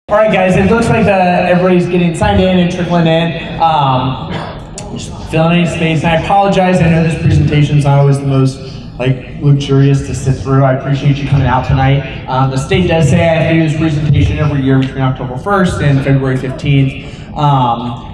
All right, guys, it looks like everybody's getting signed in and trickling in. Just filling any space, and I apologize. I know this presentation's not always the most luxurious to sit through. I appreciate you coming out tonight. The state does say I have to do this presentation every year between October 1st and February 15th.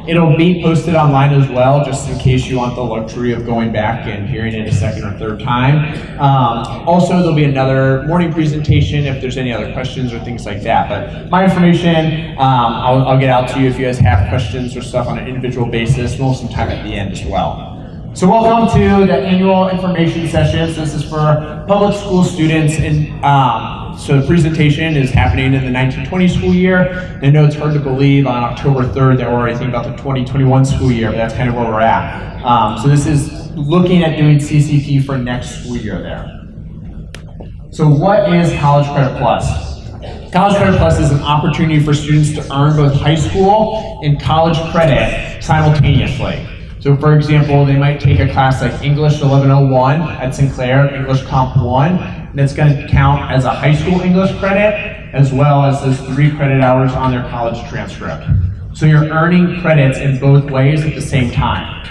It'll be posted online as well, just in case you want the luxury of going back and hearing it a second or third time. Also, there'll be another morning presentation if there's any other questions or things like that. But my information, I'll get out to you if you guys have questions or stuff on an individual basis. We'll have some time at the end as well. So welcome to the annual information sessions. This is for public school students, and so the presentation is happening in the 1920 school year. I know it's hard to believe on October 3rd that we're already thinking about the 2021 school year, but that's kind of where we're at. So this is looking at doing CCP for next school year there. So what is College Credit Plus? College Credit Plus is an opportunity for students to earn both high school and college credit simultaneously. So for example, they might take a class like English 1101 at Sinclair, English Comp 1, and it's going to count as a high school English credit, as well as those 3 credit hours on their college transcript. So you're earning credits in both ways at the same time.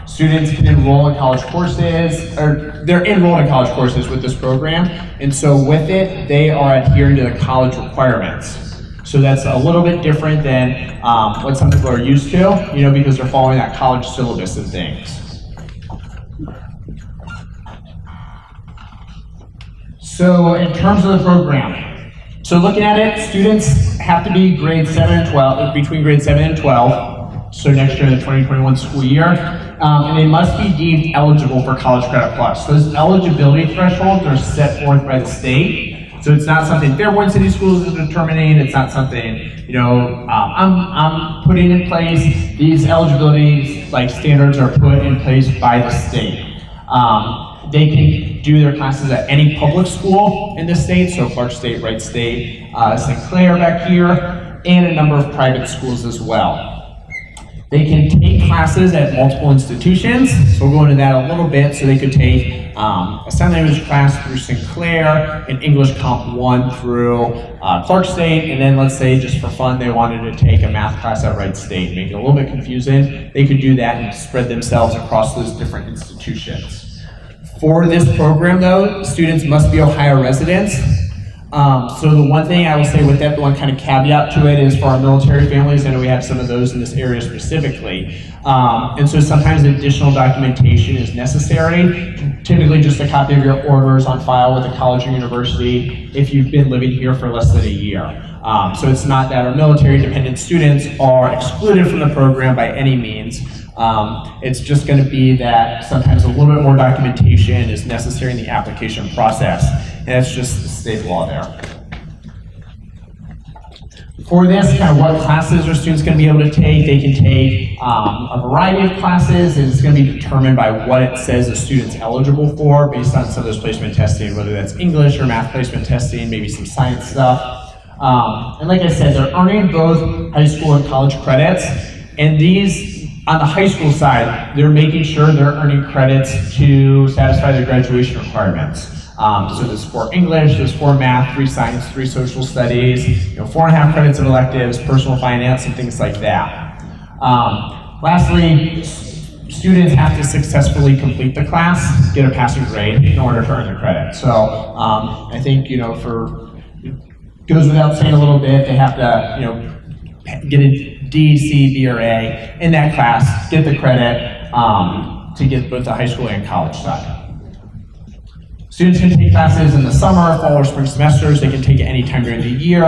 Students can enroll in college courses, or they're enrolled in college courses with this program, and so with it, they are adhering to the college requirements. So that's a little bit different than what some people are used to, because they're following that college syllabus and things. So in terms of the program, so looking at it, students have to be grades 7 and 12, between grades 7 and 12, so next year, the 2021 school year, and they must be deemed eligible for College Credit Plus. Those eligibility thresholds are set forth by the state. So it's not something Fairborn City Schools is determining. It's not something I'm putting in place. These eligibility standards are put in place by the state. They can do their classes at any public school in the state, so Clark State, Wright State, Sinclair back here, and a number of private schools as well. They can take classes at multiple institutions, so we'll go into that a little bit. So they could take a sign language class through Sinclair, an English Comp 1 through Clark State, and then let's say just for fun they wanted to take a math class at Wright State, make it a little bit confusing. They could do that and spread themselves across those different institutions. For this program though, students must be Ohio residents. So the one thing I will say with that, the one kind of caveat to it is for our military families, I know we have some of those in this area specifically, and so sometimes additional documentation is necessary, typically just a copy of your orders on file with a college or university if you've been living here for less than a year. So it's not that our military dependent students are excluded from the program by any means. It's just going to be that sometimes a little bit more documentation is necessary in the application process, and that's just the state law there. For this, kind of what classes are students going to be able to take? They can take a variety of classes, and it's going to be determined by what it says a student's eligible for based on some of those placement testing, whether that's English or math placement testing, maybe some science stuff. And like I said, they're earning both high school and college credits, and these, on the high school side, they're making sure they're earning credits to satisfy their graduation requirements. So there's 4 English, there's 4 math, 3 science, 3 social studies, 4.5 credits of electives, personal finance, and things like that. Lastly, students have to successfully complete the class, get a passing grade in order to earn their credit. So I think, it goes without saying a little bit, they have to, get a D, C, B, or A in that class, get the credit to get both the high school and college side. Students can take classes in the summer, fall, or spring semesters. They can take it any time during the year.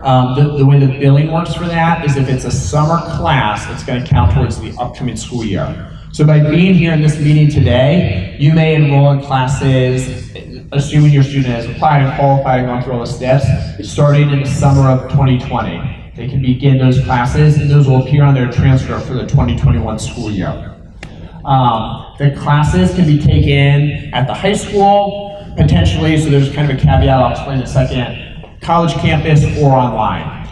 The way the billing works for that is if it's a summer class, it's going to count towards the upcoming school year. So by being here in this meeting today, you may enroll in classes, assuming your student has applied and qualified and gone through all the steps, starting in the summer of 2020. They can begin those classes, and those will appear on their transcript for the 2021 school year. The classes can be taken at the high school, potentially, so there's kind of a caveat I'll explain in a second, college campus or online.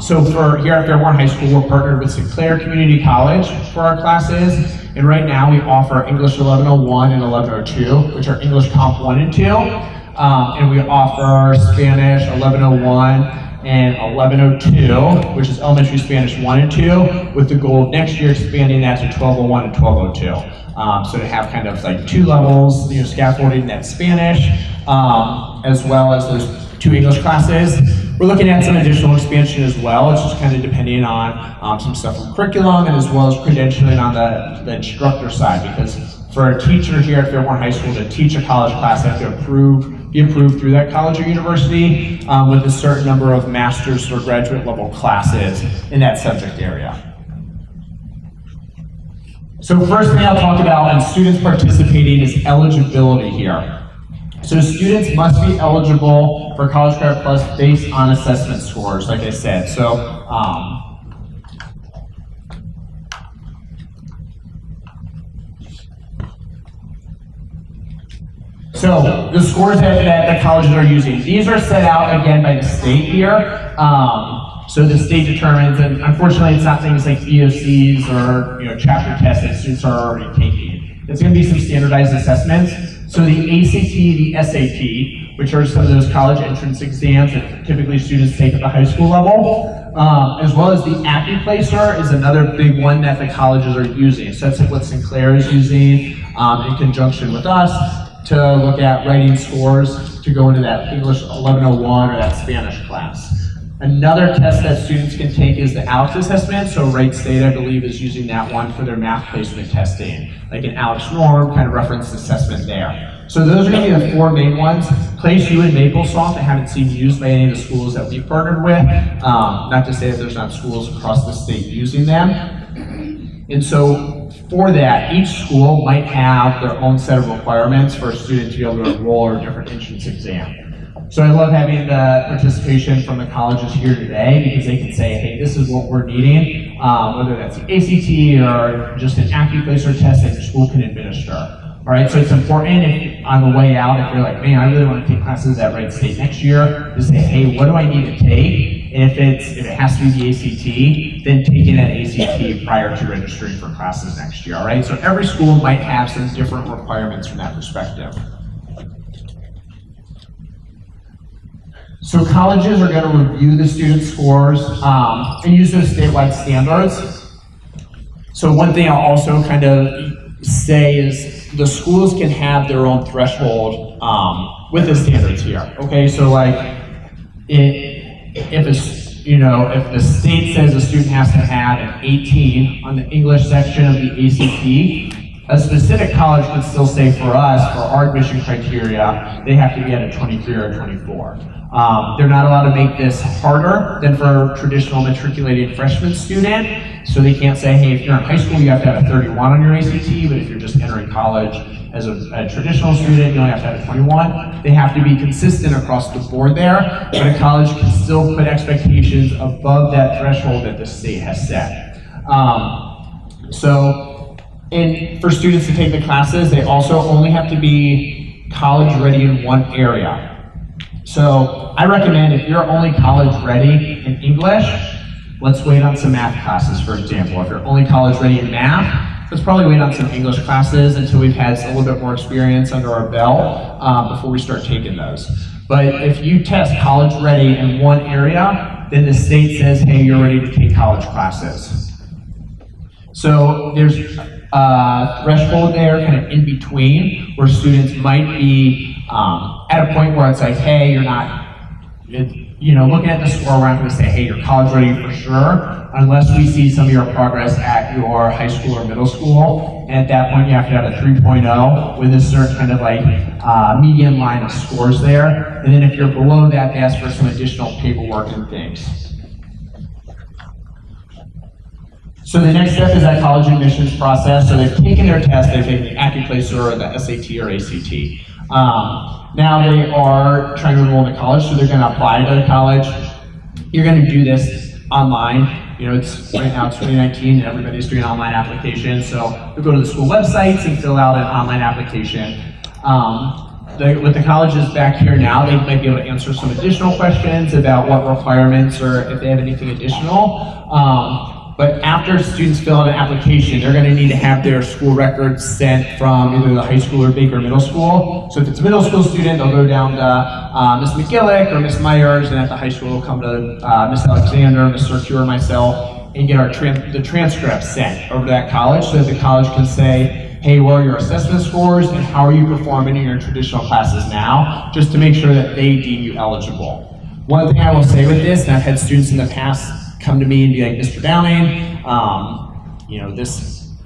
So for here at Fairborn High School, we're partnered with Sinclair Community College for our classes, and right now we offer English 1101 and 1102, which are English Comp 1 and 2, and we offer Spanish 1101 and 1102, which is elementary Spanish 1 and 2, with the goal of next year expanding that to 1201 and 1202. So to have kind of like 2 levels, you know, scaffolding that Spanish, as well as those 2 English classes. We're looking at some additional expansion as well. It's just kind of depending on some stuff from curriculum and as well as credentialing on the instructor side, because for a teacher here at Fairborn High School to teach a college class, they have to be approved through that college or university with a certain number of master's or graduate level classes in that subject area. So first thing I'll talk about when students participating is eligibility here. So students must be eligible for College Credit Plus based on assessment scores, like I said. So the scores that the colleges are using, these are set out again by the state here. So the state determines, and unfortunately it's not things like EOCs or chapter tests that students are already taking. It's going to be some standardized assessments. So the ACT, the SAT, which are some of those college entrance exams that typically students take at the high school level, as well as the AccuPlacer is another big one that the colleges are using. So that's what Sinclair is using in conjunction with us to look at writing scores to go into that English 1101 or that Spanish class. Another test that students can take is the ALEKS assessment. So Wright State, I believe, is using that one for their math placement testing, like an ALEKS norm kind of reference assessment there. So those are going to be the 4 main ones. Place U and MapleSoft I haven't seen used by any of the schools that we've partnered with. Not to say that there's not schools across the state using them. And so for that, each school might have their own set of requirements for a student to be able to enroll or a different entrance exam. So I love having the participation from the colleges here today because they can say, hey, this is what we're needing, whether that's the ACT or just an AccuPlacer test that your school can administer. All right, so it's important if, on the way out, if you're like, man, I really want to take classes at Wright State next year, to say, hey, what do I need to take? And if it has to be the ACT, then taking that ACT prior to registering for classes next year. All right, so every school might have some different requirements from that perspective. So colleges are going to review the student scores and use those statewide standards. So one thing I'll also kind of say is the schools can have their own threshold with the standards here. Okay, so like if the state says a student has to have an 18 on the English section of the ACT, a specific college could still say for us, for our admission criteria, they have to be at a 23 or a 24. They're not allowed to make this harder than for a traditional matriculated freshman student. So they can't say, hey, if you're in high school, you have to have a 31 on your ACT, but if you're just entering college as a traditional student, you only have to have a 21. They have to be consistent across the board there, but a college can still put expectations above that threshold that the state has set. And for students to take the classes, they also only have to be college ready in one area. So I recommend if you're only college ready in English, let's wait on some math classes, for example. If you're only college ready in math, let's probably wait on some English classes until we've had a little bit more experience under our belt before we start taking those. But if you test college ready in one area, then the state says, hey, you're ready to take college classes. So there's a threshold there kind of in between where students might be at a point where it's like, hey, you're not, looking at the score, we're not going to say, hey, you're college ready for sure, unless we see some of your progress at your high school or middle school. And at that point, you have to have a 3.0 with a certain kind of like median line of scores there. And then if you're below that, they ask for some additional paperwork and things. So the next step is that college admissions process. So they've taken their test, they've taken the AccuPlacer or the SAT or ACT. Now they are trying to enroll in the college, so they're going to apply to the college. You're going to do this online. It's right now it's 2019 and everybody's doing online applications. So they'll go to the school websites and fill out an online application. With the colleges back here now, they might be able to answer some additional questions about what requirements or if they have anything additional. But after students fill out an application, they're going to need to have their school records sent from either the high school or Baker Middle School. So if it's a middle school student, they'll go down to Ms. McGillick or Ms. Myers, and at the high school, they'll come to Ms. Alexander, Mr. Q, or myself, and get the transcripts sent over to that college so that the college can say, hey, what are your assessment scores and how are you performing in your traditional classes now, just to make sure that they deem you eligible. One thing I will say with this, and I've had students in the past come to me and be like, Mr. Downing, you know,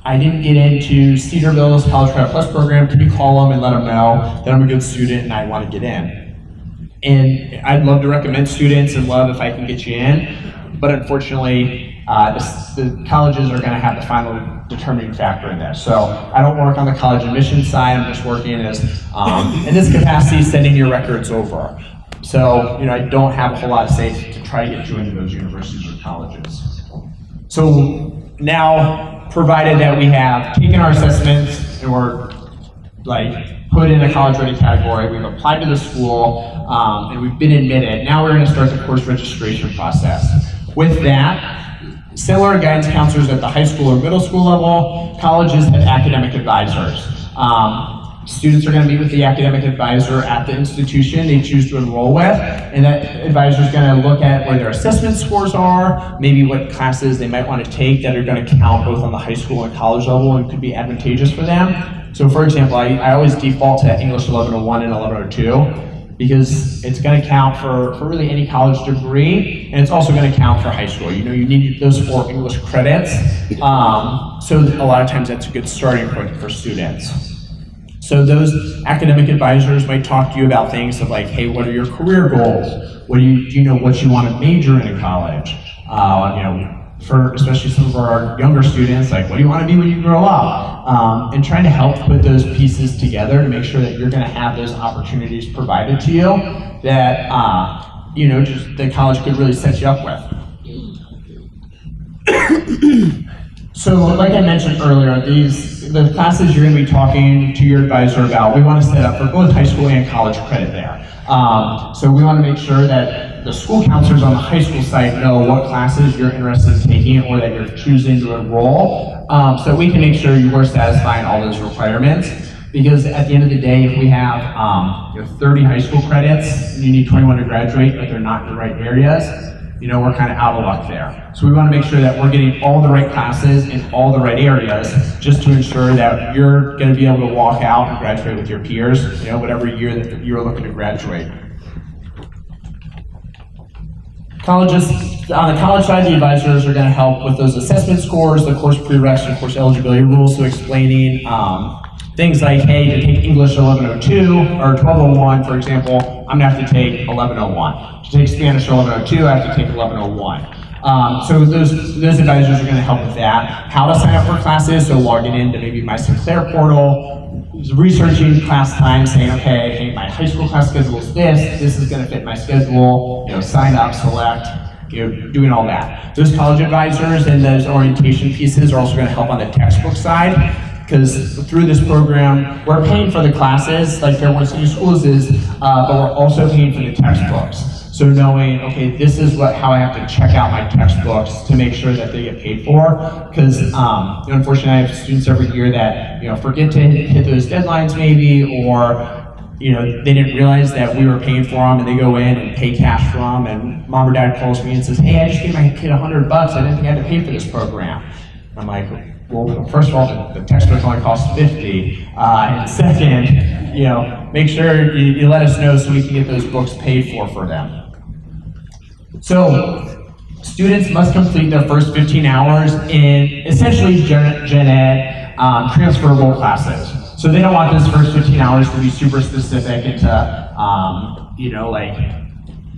I didn't get into Cedarville's College Credit Plus program. Can you call them and let them know that I'm a good student and I want to get in? And I'd love to recommend students and love if I can get you in, but unfortunately, the colleges are going to have the final determining factor in this. So I don't work on the college admissions side. I'm just working as, in this capacity, sending your records over. So, you know, I don't have a whole lot of say to try to get you into those universities or colleges. So now, provided that we have taken our assessments and we're like put in a college ready category, we've applied to the school, and we've been admitted, now we're going to start the course registration process. With that, similar to guidance counselors at the high school or middle school level, colleges have academic advisors. Students are going to meet with the academic advisor at the institution they choose to enroll with, and that advisor is going to look at where their assessment scores are, maybe what classes they might want to take that are going to count both on the high school and college level and could be advantageous for them. So for example, I always default to English 1101 and 1102 because it's going to count for really any college degree, and it's also going to count for high school. You know, you need those 4 English credits, so a lot of times that's a good starting point for students. So those academic advisors might talk to you about things of like, hey, what are your career goals? Do you know what you want to major in college? You know, for especially some of our younger students, like, what do you want to be when you grow up? And trying to help put those pieces together to make sure that you're going to have those opportunities provided to you that, you know, just the college could really set you up with. So, like I mentioned earlier, the classes you're going to be talking to your advisor about, we want to set up for both high school and college credit there. So we want to make sure that the school counselors on the high school site know what classes you're interested in taking or that you're choosing to enroll, so we can make sure you are satisfying all those requirements. Because at the end of the day, if we have 30 high school credits, and you need 21 to graduate, but they're not in the right areas, you know, we're kind of out of luck there. So we want to make sure that we're getting all the right classes in all the right areas, just to ensure that you're going to be able to walk out and graduate with your peers, you know, whatever year that you're looking to graduate. Colleges, on the college side, the advisors are going to help with those assessment scores, the course prereqs and course eligibility rules, so explaining things like, hey, to take English 1102 or 1201, for example, I'm going to have to take 1101. To take Spanish 1102, I have to take 1101. So those advisors are going to help with that. How to sign up for classes, so logging into maybe my Sinclair portal, researching class time, saying, okay, hey, my high school class schedule is this is going to fit my schedule, you know, sign up, select, you know, doing all that. Those college advisors and those orientation pieces are also going to help on the textbook side, because through this program, we're paying for the classes, like Fairborn City Schools is, but we're also paying for the textbooks. So knowing, okay, this is how I have to check out my textbooks to make sure that they get paid for, because unfortunately I have students every year that forget to hit those deadlines maybe, or they didn't realize that we were paying for them, and they go in and pay cash for them, and mom or dad calls me and says, hey, I just gave my kid $100, I didn't think I had to pay for this program. And I'm like, well, first of all, the textbook only costs $50, and second, make sure you let us know so we can get those books paid for them. So, students must complete their first 15 hours in essentially gen ed transferable classes. So they don't want this first 15 hours to be super specific into, like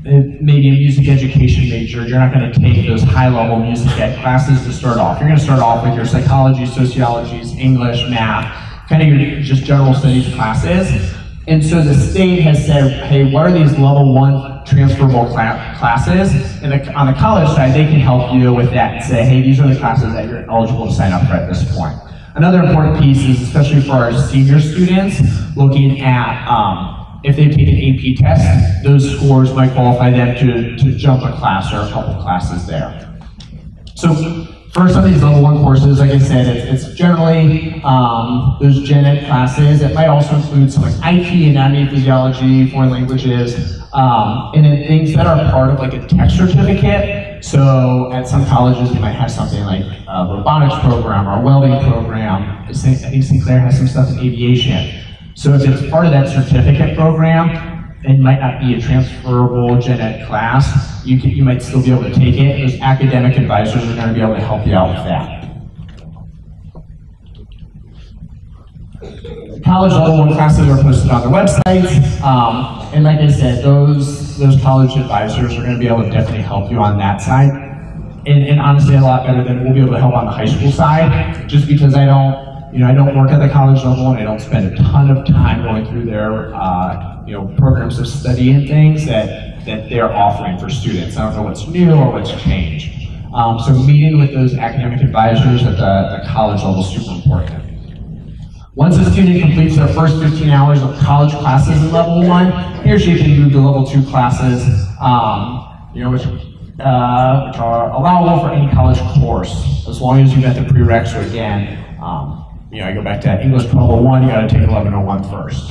maybe a music education major. You're not going to take those high-level music ed classes to start off. You're going to start off with your psychology, sociologies, English, math, kind of your just general studies classes. And so the state has said, hey, what are these level 1 transferable classes? And on the college side, they can help you with that and say, hey, these are the classes that you're eligible to sign up for at this point. Another important piece is, especially for our senior students, looking at if they've taken AP tests, those scores might qualify them to jump a class or a couple classes there. So For some of these level 1 courses, like I said, it's generally those gen ed classes. It might also include some like IT, anatomy, physiology, foreign languages, and then things that are part of like a tech certificate. So at some colleges, you might have something like a robotics program or a welding program. I think Sinclair has some stuff in aviation. So if it's part of that certificate program, it might not be a transferable gen ed class, you might still be able to take it. Those academic advisors are going to be able to help you out with that. College level 1 classes are posted on their websites, and like I said, those college advisors are going to be able to definitely help you on that side, and honestly a lot better than we'll be able to help on the high school side, just because I don't work at the college level and I don't spend a ton of time going through their programs of study and things that they're offering for students. I don't know what's new or what's changed. So meeting with those academic advisors at the college level is super important. Once a student completes their first 15 hours of college classes in level 1, he or she can move to level 2 classes, which are allowable for any college course, as long as you met the prereqs. So again, I go back to English 1201, you gotta take 1101 first.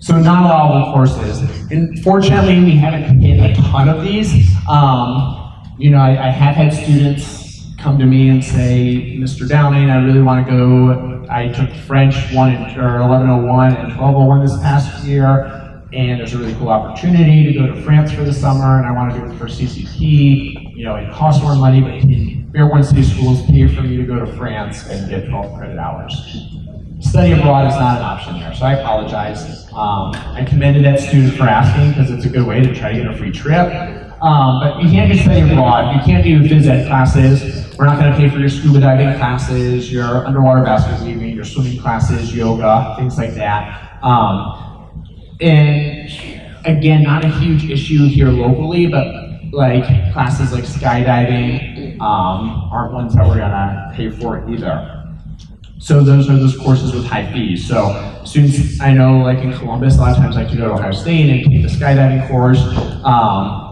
So non-allowable courses. And fortunately, we haven't hit a ton of these. I have had students come to me and say, Mr. Downing, I really want to go. I took French 1101 and 1201 this past year, and there's a really cool opportunity to go to France for the summer, and I want to do it for CCT. It costs more money, but Fairborn City Schools pay for me to go to France and get 12 credit hours. Study abroad is not an option there, so I apologize. I commended that student for asking because it's a good way to try to get a free trip. But you can't do study abroad. You can't do phys ed classes. We're not going to pay for your scuba diving classes, your underwater basket weaving, your swimming classes, yoga, things like that. And again, not a huge issue here locally, but like classes like skydiving aren't ones that we're going to pay for either. So those are those courses with high fees. So students, I know like in Columbus, a lot of times like to go to Ohio State and take the skydiving course,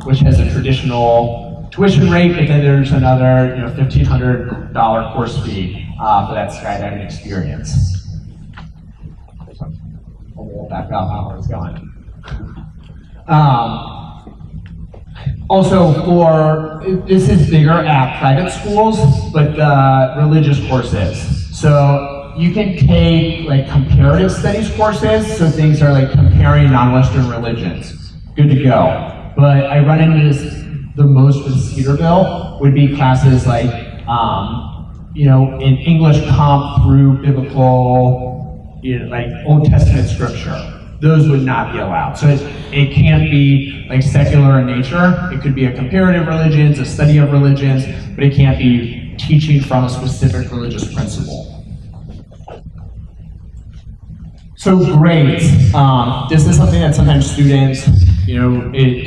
which has a traditional tuition rate, but then there's another $1,500 course fee for that skydiving experience. I'll back up how it's going. Also, this is bigger at private schools, but religious courses. So you can take like comparative studies courses, so things are like comparing non-Western religions. Good to go. But I run into this the most with Cedarville would be classes like, in English comp through biblical, like Old Testament scripture. Those would not be allowed. So it can't be like secular in nature. It could be a comparative religions, a study of religions, but it can't be teaching from a specific religious principle. So grades. This is something that sometimes students, it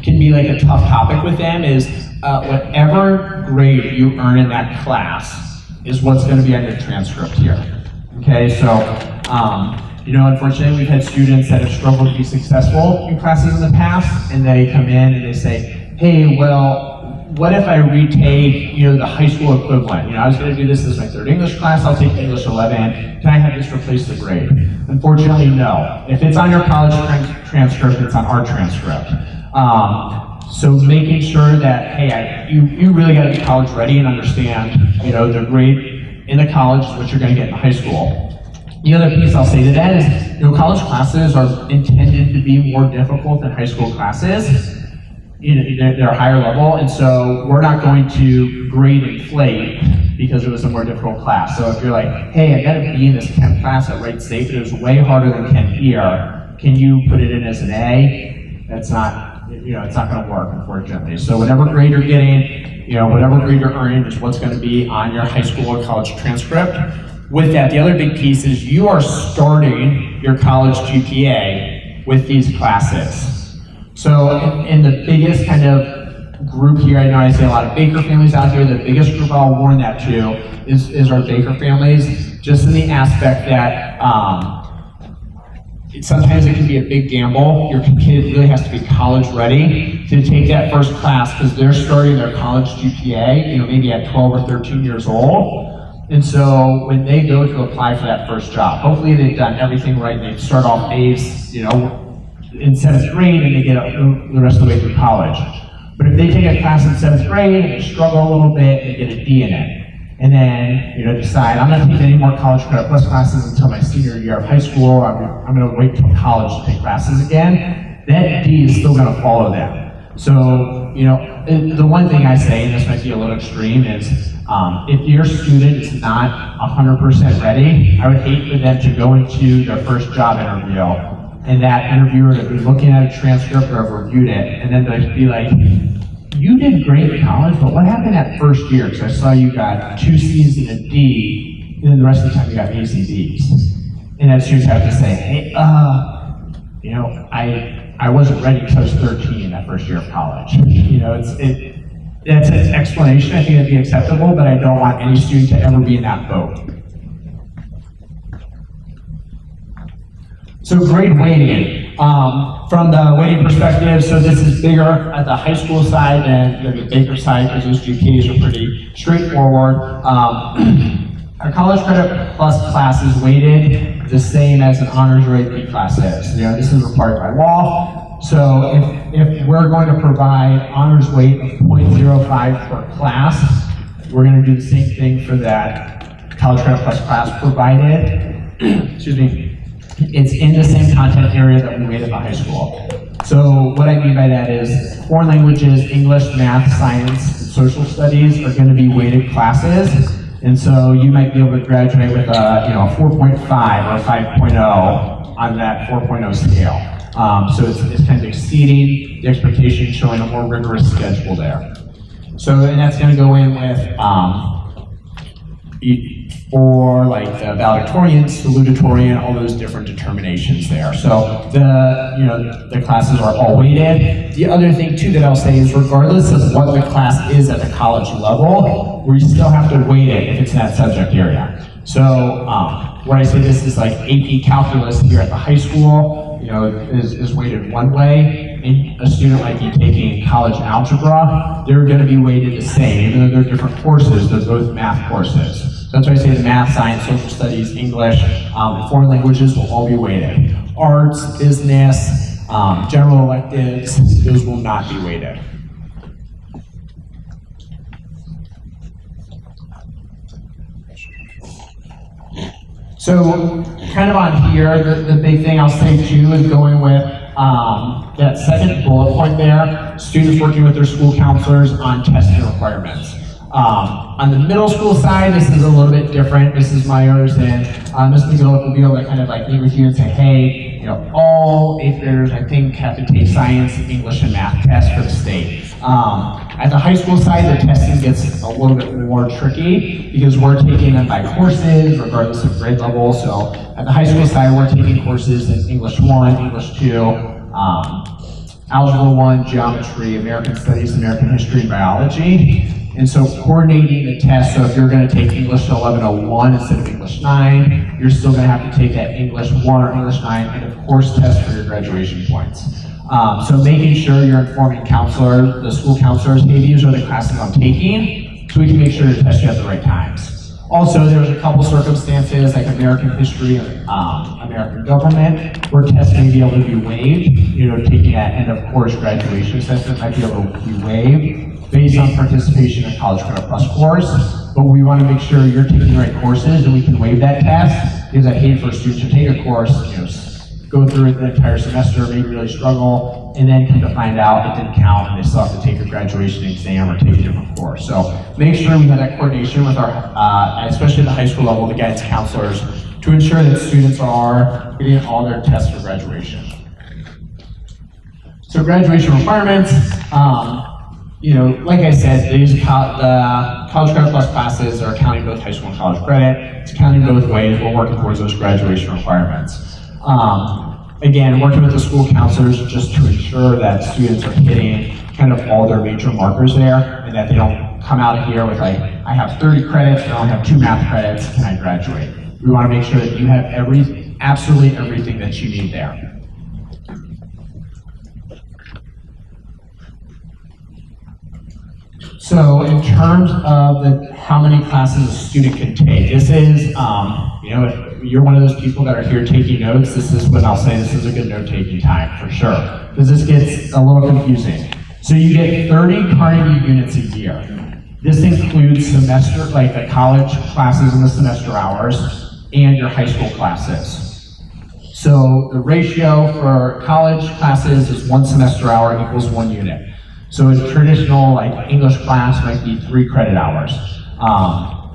can be like a tough topic with them is whatever grade you earn in that class is what's going to be on your transcript here. Okay, so unfortunately we've had students that have struggled to be successful in classes in the past, and they come in and they say, hey, well, what if I retake, the high school equivalent? I was going to do this as my third English class, I'll take English 11. Can I have this replace the grade? Unfortunately, no. If it's on your college transcript, it's on our transcript. So making sure that, hey, you really got to be college ready and understand, the grade in the college is what you're going to get in high school. The other piece I'll say to that is, college classes are intended to be more difficult than high school classes. They're higher level, and so we're not going to grade inflate because it was a more difficult class. So if you're like, hey, I got a B in this chem class at Wright State, but it was way harder than chem here, can you put it in as an A? That's not, it's not going to work, unfortunately. So whatever grade you're getting, whatever grade you're earning is what's going to be on your high school or college transcript. With that, the other big piece is you are starting your college GPA with these classes. So in the biggest kind of group here, I know I see a lot of Baker families out here, the biggest group I'll warn that to is our Baker families, just in the aspect that sometimes it can be a big gamble. Your kid really has to be college ready to take that first class because they're starting their college GPA, maybe at 12 or 13 years old. And so when they go to apply for that first job, hopefully they've done everything right. They start off A's, in 7th grade and they get the rest of the way through college. But if they take a class in 7th grade and they struggle a little bit, they get a D in it. And then, decide, I'm not taking any more college credit plus classes until my senior year of high school. I'm going to wait till college to take classes again. That D is still going to follow them. So, the one thing I say, and this might be a little extreme, is if your student is not 100% ready, I would hate for them to go into their first job interview and that interviewer to be looking at a transcript or have reviewed it, and then they'd be like, you did great in college, but what happened that first year? Because I saw you got 2 C's and a D, and then the rest of the time you got A's and D's. And then students have to say, hey, I wasn't ready until I was 13 that first year of college. That's an explanation. I think that'd be acceptable, but I don't want any student to ever be in that boat. So grade weighting. From the weighting perspective, so this is bigger at the high school side than the Baker side because those GPAs are pretty straightforward. A college credit plus class is weighted the same as an honors or AP class is. This is required by law. So if we're going to provide honors weight of 0.05 per class, we're going to do the same thing for that college credit plus class provided. Excuse me. It's in the same content area that we made at the high school. So what I mean by that is foreign languages, English, math, science, and social studies are going to be weighted classes. And so you might be able to graduate with a 4.5 or a 5.0 on that 4.0 scale. So it's kind of exceeding the expectation, showing a more rigorous schedule there. So, and that's going to go in with for like the valedictorian, salutatorian, all those different determinations there. So the classes are all weighted. The other thing too that I'll say is regardless of what the class is at the college level, we still have to weight it if it's in that subject area. So where I say this is like AP calculus here at the high school, is weighted one way. And a student might be taking college algebra, they're going to be weighted the same, even though they're different courses, they're both math courses. So that's why I say the math, science, social studies, English, foreign languages will all be weighted. Arts, business, general electives, those will not be weighted. So kind of on here, the big thing I'll say too is going with that second bullet point there, students working with their school counselors on testing requirements. On the middle school side, this is a little bit different. Mrs. Myers and Ms. McGill will be able to kind of like meet with you and say, hey, all 8th graders, I think, have to take science, English, and math tests for the state. At the high school side, the testing gets a little bit more tricky because we're taking them by courses, regardless of grade level. So at the high school side, we're taking courses in English 1, English 2, Algebra 1, Geometry, American Studies, American History, and Biology. And so coordinating the test, so if you're going to take English 1101 instead of English 9, you're still going to have to take that English 1 or English 9 and of course test for your graduation points. So making sure you're informing the school counselors, hey, these are the classes I'm taking, so we can make sure to test you at the right times. Also, there's a couple circumstances like American history and American government where tests may be able to be waived. Taking that end of course graduation assessment might be able to be waived based on participation in College Credit Plus course. But we want to make sure you're taking the right courses and we can waive that test because I hate for a student to take a course, go through it the entire semester, maybe really struggle, and then come to find out it didn't count and they still have to take a graduation exam or take a different course. So make sure we have that coordination with our, especially at the high school level, the guidance counselors, to ensure that students are getting all their tests for graduation. So graduation requirements, like I said, the College Credit Plus classes are counting both high school and college credit. It's counting both ways. We're working towards those graduation requirements. Again, working with the school counselors just to ensure that students are hitting kind of all their major markers there and that they don't come out of here with like, I have 30 credits, but I only have 2 math credits, can I graduate? We want to make sure that you have every absolutely everything that you need there. So in terms of how many classes a student can take, this is, you know, if you're one of those people that are here taking notes, this is when I'll say this is a good note-taking time, for sure, because this gets a little confusing. So you get 30 Carnegie units a year. This includes semester, like the college classes and the semester hours, and your high school classes. So the ratio for college classes is 1 semester hour equals 1 unit. So a traditional like English class might be 3 credit hours.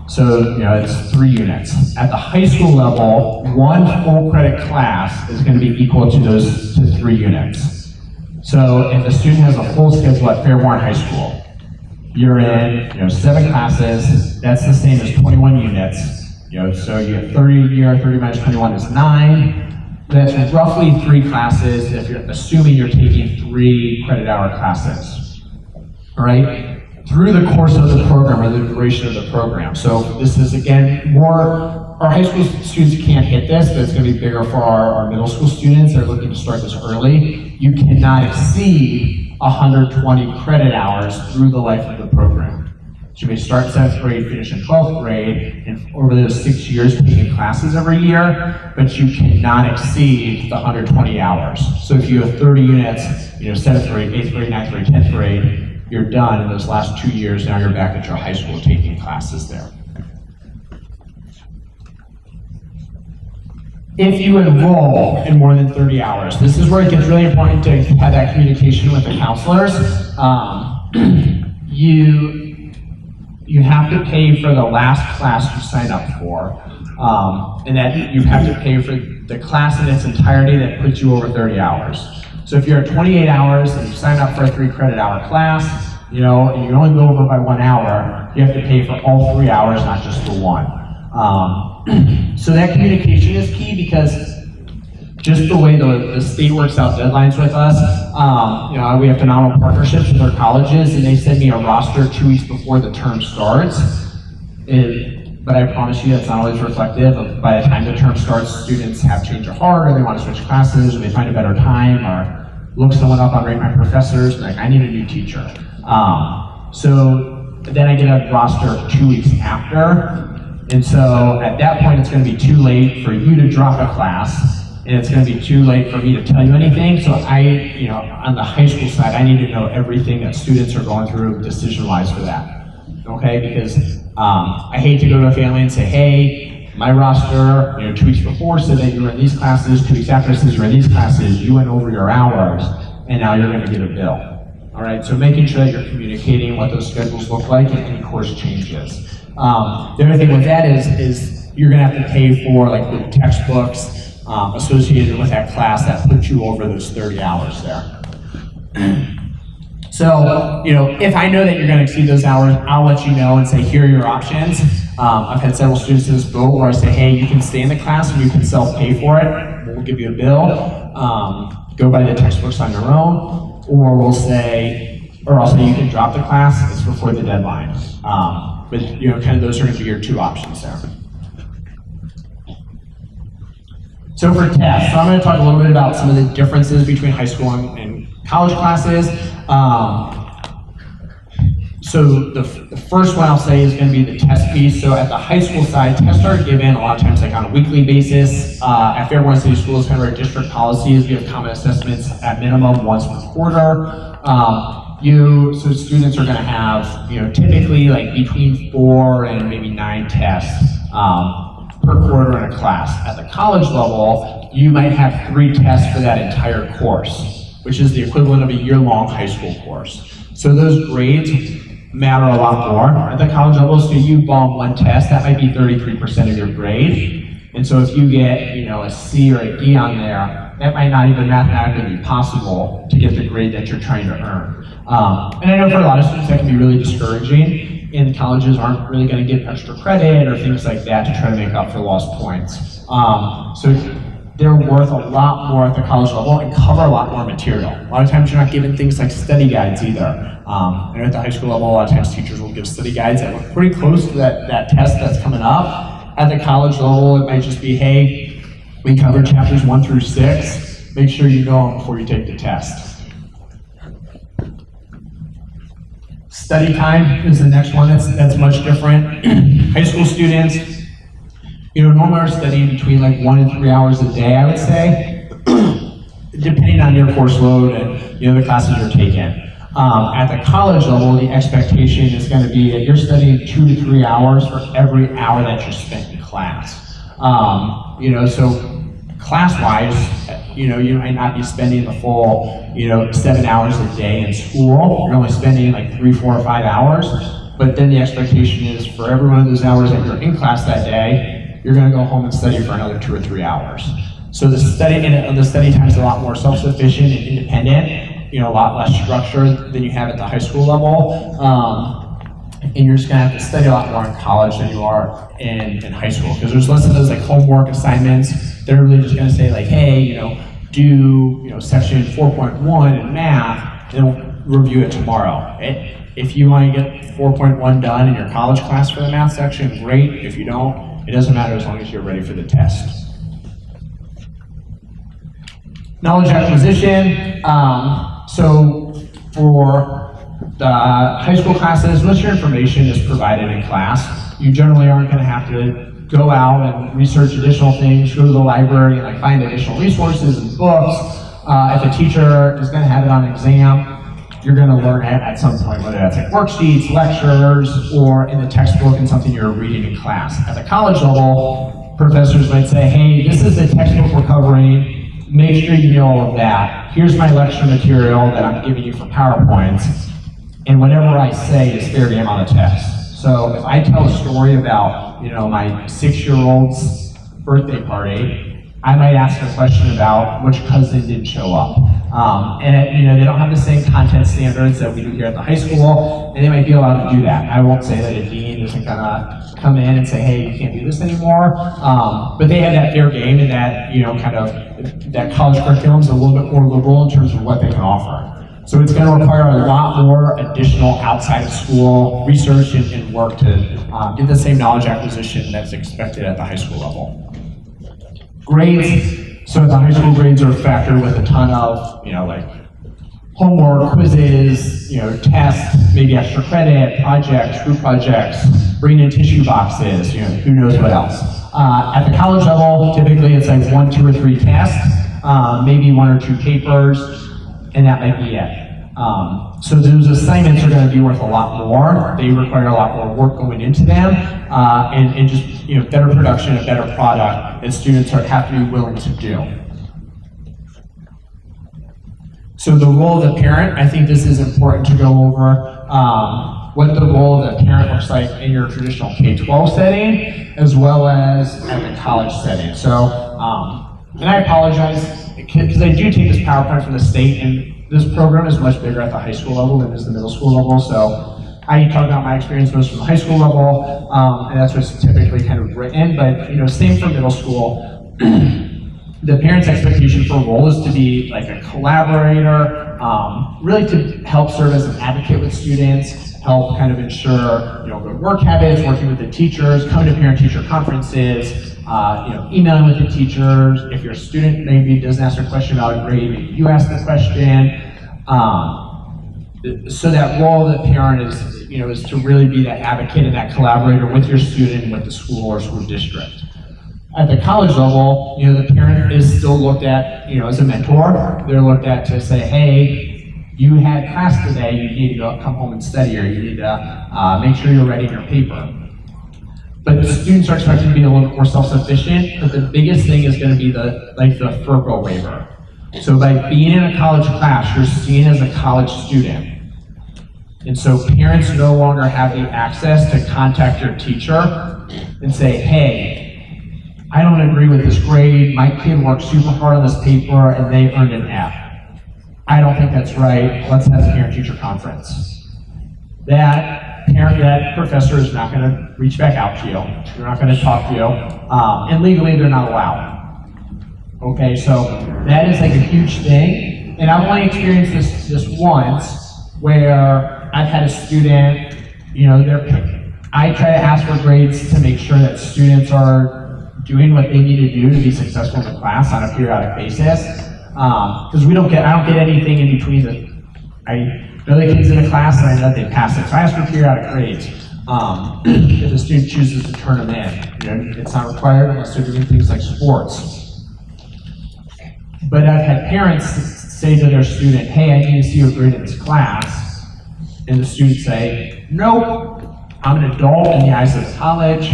So you know it's 3 units. At the high school level, 1 full credit class is going to be equal to those 3 units. So if a student has a full schedule at Fairborn High School, you're in 7 classes. That's the same as 21 units. So you have 30 a year. 30 minus 21 is 9. That's roughly 3 classes if you're assuming you're taking 3 credit hour classes. All right, through the course of the program or the duration of the program. So this is again our high school students can't hit this, but it's going to be bigger for our middle school students. They're looking to start this early. You cannot exceed 120 credit hours through the life of the program. So you may start in 7th grade, finish in 12th grade, and over those 6 years taking classes every year, but you cannot exceed the 120 hours. So if you have 30 units, 7th grade, 8th grade, 9th grade, 10th grade, you're done in those last 2 years. Now you're back at your high school taking classes there. If you enroll in more than 30 hours, this is where it gets really important to have that communication with the counselors. You have to pay for the last class you sign up for, and that you have to pay for the class in its entirety that puts you over 30 hours. So if you're at 28 hours and you sign up for a 3 credit hour class, and you only go over by 1 hour, you have to pay for all 3 hours, not just the 1. So that communication is key because just the way the state works out deadlines with us, we have phenomenal partnerships with our colleges, and they send me a roster 2 weeks before the term starts. But I promise you that's not always reflective of by the time the term starts, students have changed their heart, or they want to switch classes, or they find a better time, or look someone up on Rate My Professors, like I need a new teacher. So then I get a roster 2 weeks after, and so at that point it's going to be too late for you to drop a class, and it's going to be too late for me to tell you anything. So on the high school side, I need to know everything that students are going through decision-wise for that. Okay, because I hate to go to a family and say, hey, my roster, 2 weeks before said that you were in these classes, 2 weeks after says you were in these classes, you went over your hours, and now you're going to get a bill. All right, so making sure that you're communicating what those schedules look like and any course changes. The other thing with that is you're going to have to pay for like the textbooks associated with that class that puts you over those 30 hours there. So, if I know that you're going to exceed those hours, I'll let you know and say, here are your options. I've had several students in this boat where I say, hey, you can stay in the class and you can self-pay for it. We'll give you a bill. Go buy the textbooks on your own. Or I'll say you can drop the class, it's before the deadline. But kind of those are going to be your 2 options there. So for tests, so I'm going to talk a little bit about some of the differences between high school and college classes. So the first one I'll say is going to be the test piece. So at the high school side, tests are given a lot of times like on a weekly basis. At Fairborn City Schools, kind of our district policy is we have common assessments at minimum once per quarter. So students are going to have typically like between 4 and maybe 9 tests per quarter in a class. At the college level, you might have 3 tests for that entire course, which is the equivalent of a year-long high school course. So those grades matter a lot more. At the college level, so you bomb 1 test, that might be 33% of your grade. And so if you get a C or a D on there, that might not even mathematically be possible to get the grade that you're trying to earn. And I know for a lot of students that can be really discouraging, and colleges aren't really going to give extra credit or things like that to try to make up for lost points. So they're worth a lot more at the college level and cover a lot more material. A lot of times you're not given things like study guides either. And at the high school level, a lot of times teachers will give study guides that look pretty close to that test that's coming up. At the college level, it might just be, hey, We covered chapters 1 through 6. Make sure you know them before you take the test. Study time is the next one that's much different. High school students, normally are studying between like 1 and 3 hours a day, I would say, depending on your course load and the classes you're taking. At the college level, the expectation is going to be that you're studying 2 to 3 hours for every hour that you're spent in class. So class-wise, you might not be spending the full, 7 hours a day in school. You're only spending like 3, 4, or 5 hours. But then the expectation is for every one of those hours that you're in class that day, you're going to go home and study for another 2 or 3 hours. So the study time is a lot more self-sufficient and independent. A lot less structure than you have at the high school level. And you're just gonna have to study a lot more in college than you are in high school. Because there's less of those like homework assignments. They're really just gonna say like, hey, do section 4.1 in math, and then we'll review it tomorrow. If you wanna get 4.1 done in your college class for the math section, great. If you don't, it doesn't matter as long as you're ready for the test. Knowledge acquisition. So for the high school classes, most of your information is provided in class. You generally aren't going to have to go out and research additional things, go to the library and find additional resources and books. If a teacher is going to have it on exam, you're going to learn it at some point, whether that's worksheets, lectures, or in the textbook and something you're reading in class. At the college level, professors might say, hey, this is the textbook we're covering. Make sure you know all of that. Here's my lecture material that I'm giving you for PowerPoints. And whatever I say is fair game on the test. So if I tell a story about, my 6-year-old's birthday party, I might ask a question about which cousin didn't show up. They don't have the same content standards that we do here at the high school, and they might be allowed to do that. I won't say that a dean isn't gonna come in and say, hey, you can't do this anymore. But they have that fair game, and that, that college curriculum is a little bit more liberal in terms of what they can offer. So it's going to require a lot more additional outside of school research and work to get the same knowledge acquisition that's expected at the high school level. Grades. So the high school grades are factored with a ton of, homework, quizzes, tests, maybe extra credit, projects, group projects, bring in tissue boxes, who knows what else. At the college level, typically it's like 1, 2, or 3 tests, maybe 1 or 2 papers, and that might be it. So those assignments are going to be worth a lot more. They require a lot more work going into them, and just better production, a better product that students have to be willing to do. So the role of the parent, I think this is important to go over what the role of the parent looks like in your traditional K-12 setting, as well as at the college setting. So, and I apologize, because I do take this PowerPoint from the state, and this program is much bigger at the high school level than it is the middle school level, so I talk about my experience most from the high school level, and that's what's typically kind of written, but same for middle school. The parent's expectation for a role is to be like a collaborator, really to help serve as an advocate with students, help kind of ensure good work habits, working with the teachers, coming to parent-teacher conferences, emailing with the teachers. If your student maybe doesn't ask a question about a grade, maybe you ask the question. So that role of the parent is to really be that advocate and that collaborator with your student, with the school or school district. At the college level, the parent is still looked at, as a mentor. They're looked at to say, hey, you had class today, you need to come home and study, or you need to make sure you're writing your paper. But the students are expected to be a little bit more self-sufficient, but the biggest thing is going to be the FERPA waiver. So by being in a college class, you're seen as a college student. And so parents no longer have the access to contact your teacher and say, hey, I don't agree with this grade, my kid worked super hard on this paper and they earned an F. I don't think that's right, let's have a parent-teacher conference. That professor is not going to reach back out to you. They're not going to talk to you. And legally, they're not allowed. Okay, so that is like a huge thing. And I've only experienced this once, where I've had a student, I try to ask for grades to make sure that students are doing what they need to do to be successful in the class on a periodic basis. Because I don't get anything in between I know the kids in the class and I know they pass it. So I ask for periodic grades. If a student chooses to turn them in, it's not required unless they're doing things like sports. But I've had parents say to their student, hey, I need to see your grade in this class. And the student say, nope, I'm an adult in the eyes of the college.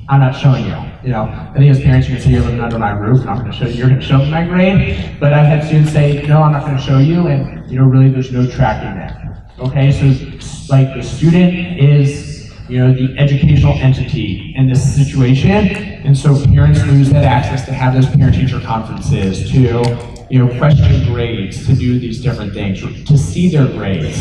I'm not showing you. I think as parents, you can say you're living under my roof, and you're going to show me my grade. But I've had students say, no, I'm not going to show you, and really there's no tracking there. Okay, so like the student is, the educational entity in this situation, and so parents lose that access to have those parent-teacher conferences, to question grades, to do these different things, to see their grades.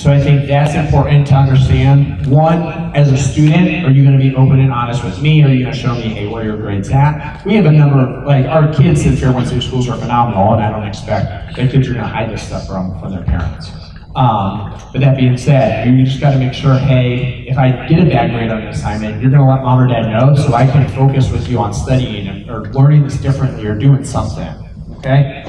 So I think that's important to understand. One, as a student, are you going to be open and honest with me? Or are you going to show me, hey, where your grade's at? We have a number of, our kids in Fairborn City Schools are phenomenal, and I don't expect that kids are going to hide this stuff from their parents. But that being said, you just got to make sure, hey, if I get a bad grade on an assignment, you're going to let mom or dad know so I can focus with you on studying or learning this differently or doing something. Okay?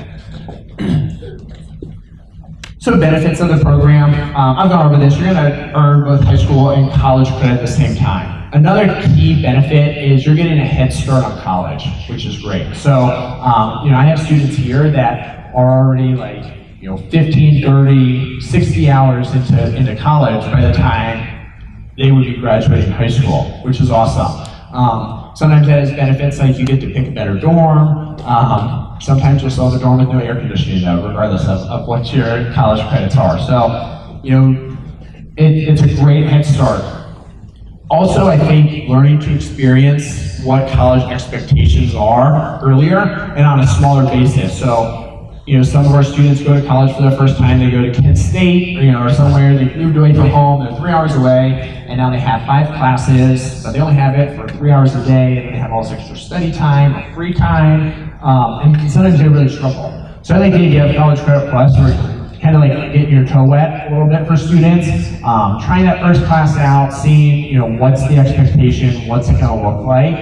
So benefits of the program, I've gone over this. You're going to earn both high school and college credit at the same time. Another key benefit is you're getting a head start on college, which is great. So, I have students here that are already 15, 30, 60 hours into college by the time they would be graduating high school, which is awesome. Sometimes that has benefits like you get to pick a better dorm. Sometimes you'll sell the dorm with no air conditioning though, regardless of what your college credits are. So, it's a great head start. Also, I think learning to experience what college expectations are earlier and on a smaller basis. So, some of our students go to college for the first time, they go to Kent State, or somewhere, they moved away from home, they're 3 hours away, and now they have 5 classes, but they only have it for 3 hours a day, and they have all this extra study time or free time, and sometimes they really struggle. So I like the idea of College Credit Plus, where kind of getting your toe wet a little bit for students, trying that first class out, seeing, what's the expectation, what's it gonna look like,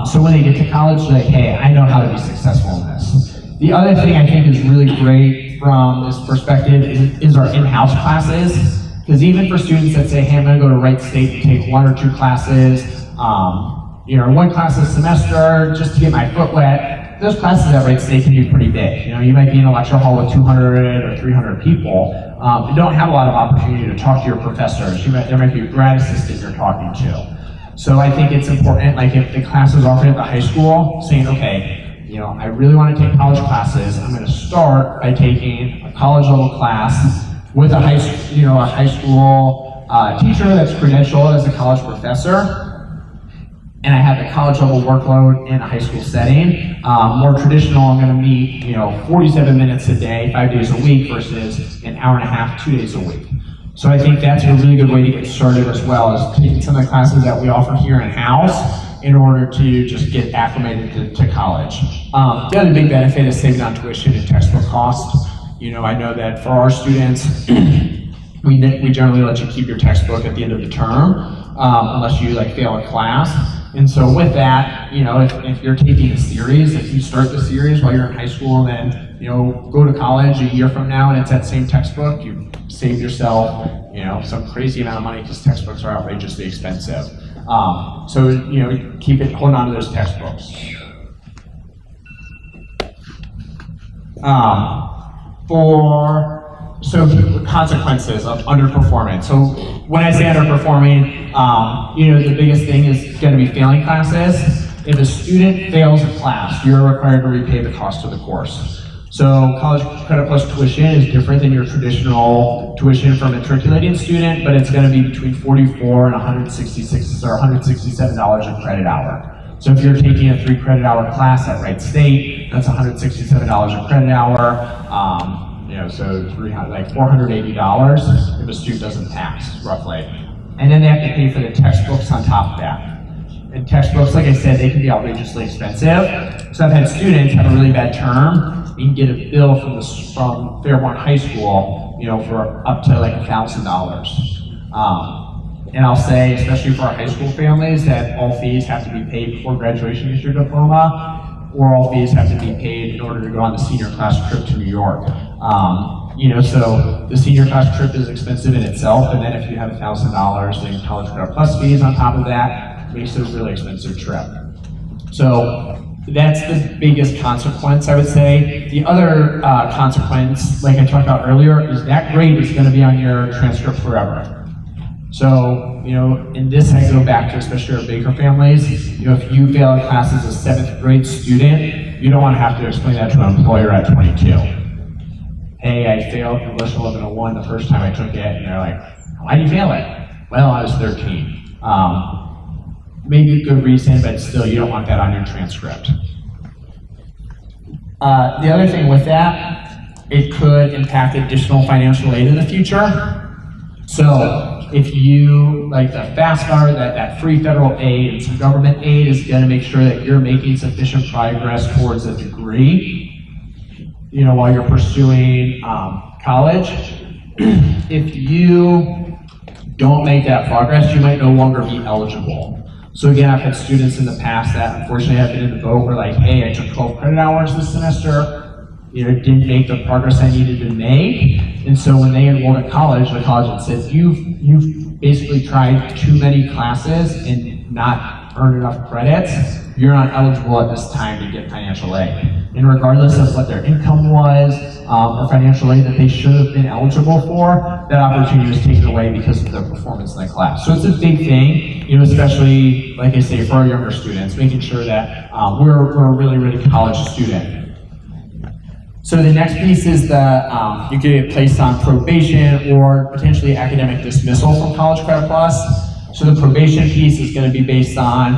so when they get to college, they're like, hey, I know how to be successful in this. The other thing I think is really great from this perspective is our in-house classes. Because even for students that say, hey, I'm going to go to Wright State and take 1 or 2 classes, 1 class a semester just to get my foot wet, those classes at Wright State can be pretty big. You might be in a lecture hall with 200 or 300 people. You don't have a lot of opportunity to talk to your professors. There might be a grad assistant you're talking to. So I think it's important, if the class is offered at the high school, saying, okay, I really want to take college classes. I'm going to start by taking a college level class with a high school teacher that's credentialed as a college professor. And I have the college level workload in a high school setting. More traditional, I'm going to meet 47 minutes a day, 5 days a week versus an hour and a half, 2 days a week. So I think that's a really good way to get started as well, is taking some of the classes that we offer here in-house in order to just get acclimated to college. The other big benefit is saving on tuition and textbook costs. I know that for our students, we generally let you keep your textbook at the end of the term, unless you fail a class. And so with that, if you're taking a series, if you start the series while you're in high school and then, go to college a year from now and it's that same textbook, you save yourself, some crazy amount of money because textbooks are outrageously expensive. So, hold on to those textbooks. Consequences of underperformance. So when I say underperforming, the biggest thing is going to be failing classes. If a student fails a class, you're required to repay the cost of the course. So College Credit Plus tuition is different than your traditional tuition for a matriculating student, but it's going to be between $44 and $166 or $167 a credit hour. So if you're taking a 3 credit hour class at Wright State, that's $167 a credit hour. So $480 if a student doesn't pass, roughly. And then they have to pay for the textbooks on top of that. And textbooks, like I said, they can be outrageously expensive. So I've had students have a really bad term. You can get a bill from Fairborn High School, for up to $1,000. And I'll say, especially for our high school families, that all fees have to be paid before graduation with your diploma, or all fees have to be paid in order to go on the senior class trip to New York. So the senior class trip is expensive in itself, and then if you have $1,000 in college credit plus fees on top of that, it makes it a really expensive trip. So that's the biggest consequence, I would say. The other consequence, like I talked about earlier, is that grade is going to be on your transcript forever. So, and this I go back to especially our Baker families. If you fail a class as a 7th grade student, you don't want to have to explain that to an employer at 22. Hey, I failed English 1101 the first time I took it, and they're like, why did you fail it? Well, I was 13. Maybe a good reason, but still, you don't want that on your transcript. The other thing with that, it could impact additional financial aid in the future. So, if you, like the FAFSA, that free federal aid and some government aid is going to make sure that you're making sufficient progress towards a degree, while you're pursuing college. If you don't make that progress, you might no longer be eligible. So again, I've had students in the past that unfortunately have been in the boat where like, hey, I took 12 credit hours this semester, didn't make the progress I needed to make. And so when they enrolled at college, the college said, you've basically tried too many classes and not earned enough credits. You're not eligible at this time to get financial aid. And regardless of what their income was or financial aid that they should have been eligible for, that opportunity was taken away because of their performance in the class. So it's a big thing, especially, like I say, for our younger students, making sure that we're a really, really college student. So the next piece is that you get placed on probation or potentially academic dismissal from College Credit Plus. So the probation piece is going to be based on